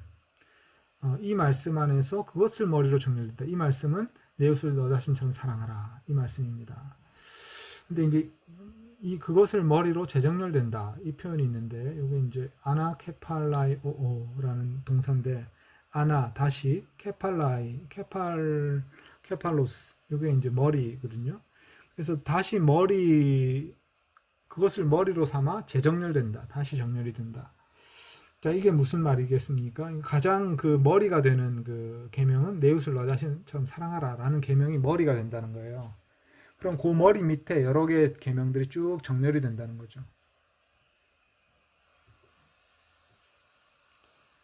이 말씀 안에서 그것을 머리로 정렬됐다. 이 말씀은 내 이웃을 너 자신처럼 사랑하라 이 말씀입니다. 근데 이제 그것을 머리로 재정렬된다 이 표현이 있는데 여기 이제 아나케팔라이오라는 동사인데 아나, 다시, 케팔로스, 이게 이제 머리거든요. 그래서 다시 그것을 머리로 삼아 재정렬된다. 다시 정렬이 된다. 자, 이게 무슨 말이겠습니까? 가장 그 머리가 되는 그 계명은 내 이웃을 너 자신처럼 사랑하라라는 계명이 머리가 된다는 거예요. 그럼 그 머리 밑에 여러 개의 계명들이 쭉 정렬이 된다는 거죠.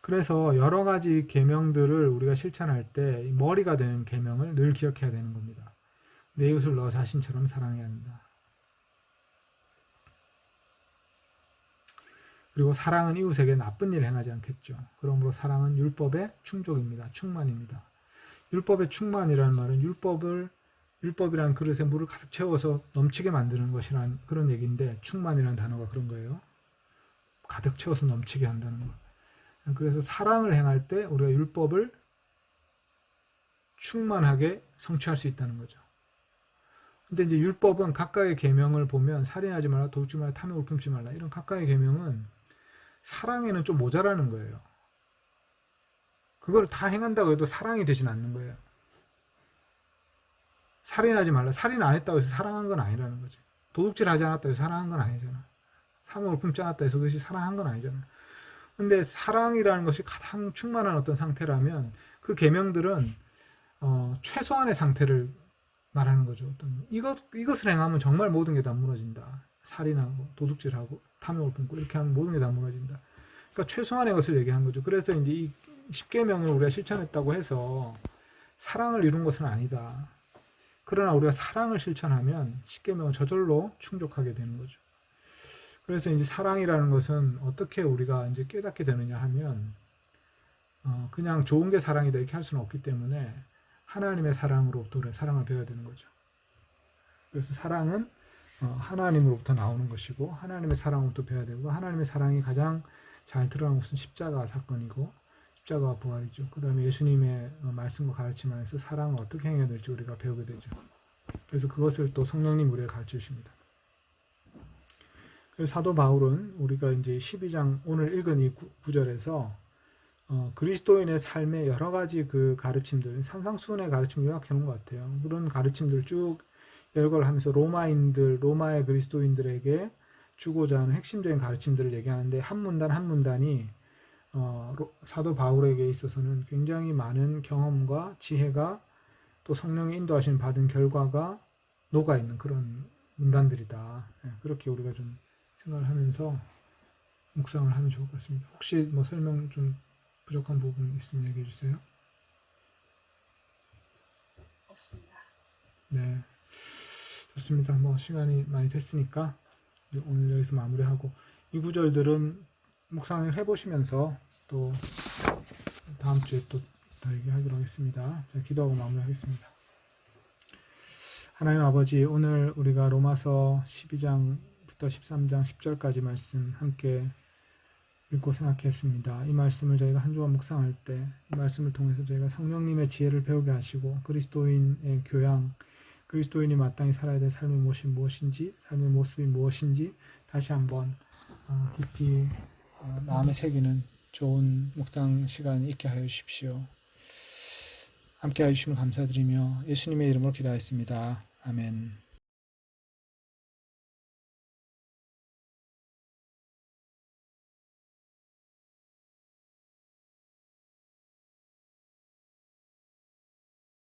그래서 여러 가지 계명들을 우리가 실천할 때 머리가 되는 계명을 늘 기억해야 되는 겁니다. 내 이웃을 너 자신처럼 사랑해야 한다. 그리고 사랑은 이웃에게 나쁜 일을 행하지 않겠죠. 그러므로 사랑은 율법의 충족입니다. 충만입니다. 율법의 충만이라는 말은 율법이라는 그릇에 물을 가득 채워서 넘치게 만드는 것이란 그런 얘기인데, 충만이라는 단어가 그런 거예요. 가득 채워서 넘치게 한다는 거. 그래서 사랑을 행할 때 우리가 율법을 충만하게 성취할 수 있다는 거죠. 근데 이제 율법은 각각의 계명을 보면 살인하지 말라, 도둑질 말라, 탐욕을 품지 말라, 이런 각각의 계명은 사랑에는 좀 모자라는 거예요. 그걸 다 행한다고 해도 사랑이 되진 않는 거예요. 살인하지 말라. 살인 안 했다고 해서 사랑한 건 아니라는 거지. 도둑질 하지 않았다고 해서 사랑한 건 아니잖아. 탐욕을 품지 않았다고 해서 그것이 사랑한 건 아니잖아. 근데 사랑이라는 것이 가장 충만한 어떤 상태라면 그 계명들은 최소한의 상태를 말하는 거죠. 이것을 행하면 정말 모든 게 다 무너진다. 살인하고 도둑질하고 탐욕을 품고 이렇게 하면 모든 게 다 무너진다. 그러니까 최소한의 것을 얘기한 거죠. 그래서 이제 이 10계명을 우리가 실천했다고 해서 사랑을 이룬 것은 아니다. 그러나 우리가 사랑을 실천하면 10계명은 저절로 충족하게 되는 거죠. 그래서 이제 사랑이라는 것은 어떻게 우리가 이제 깨닫게 되느냐 하면 그냥 좋은 게 사랑이다 이렇게 할 수는 없기 때문에 하나님의 사랑으로부터 우리가 사랑을 배워야 되는 거죠. 그래서 사랑은 하나님으로부터 나오는 것이고 하나님의 사랑으로부터 배워야 되고, 하나님의 사랑이 가장 잘 드러나는 것은 십자가 사건이고 십자가와 부활이죠. 그 다음에 예수님의 말씀과 가르침 안에서 사랑을 어떻게 행해야 될지 우리가 배우게 되죠. 그래서 그것을 또 성령님 우리에게 가르쳐 주십니다. 그래서 사도 바울은 우리가 이제 12장 오늘 읽은 이 구절에서 그리스도인의 삶의 여러 가지 그 가르침들, 산상수훈의 가르침을 요약해 놓은 것 같아요. 그런 가르침들 쭉 열거를 하면서 로마의 그리스도인들에게 주고자 하는 핵심적인 가르침들을 얘기하는데, 한 문단 한 문단이 사도 바울에게 있어서는 굉장히 많은 경험과 지혜가 또 성령의 인도하심 받은 결과가 녹아있는 그런 문단들이다. 그렇게 우리가 좀 생각을 하면서 묵상을 하면 좋을 것 같습니다. 혹시 뭐 설명 좀 부족한 부분 있으면 얘기해 주세요. 없습니다. 네, 좋습니다. 뭐 시간이 많이 됐으니까 오늘 여기서 마무리하고, 이 구절들은 묵상을 해보시면서 또 다음 주에 또 더 얘기하기로 하겠습니다. 자, 기도하고 마무리하겠습니다. 하나님 아버지, 오늘 우리가 로마서 12장부터 13장 10절까지 말씀 함께 읽고 생각했습니다. 이 말씀을 저희가 한 주간 묵상할 때 이 말씀을 통해서 저희가 성령님의 지혜를 배우게 하시고, 그리스도인의 교양, 그리스도인이 마땅히 살아야 될 삶의 모습이 무엇인지, 삶의 모습이 무엇인지 다시 한번 깊이 마음에 새기는 좋은 묵상 시간이 있게 하여 주십시오. 함께 해주시면 감사드리며 예수님의 이름으로 기도하였습니다. 아멘.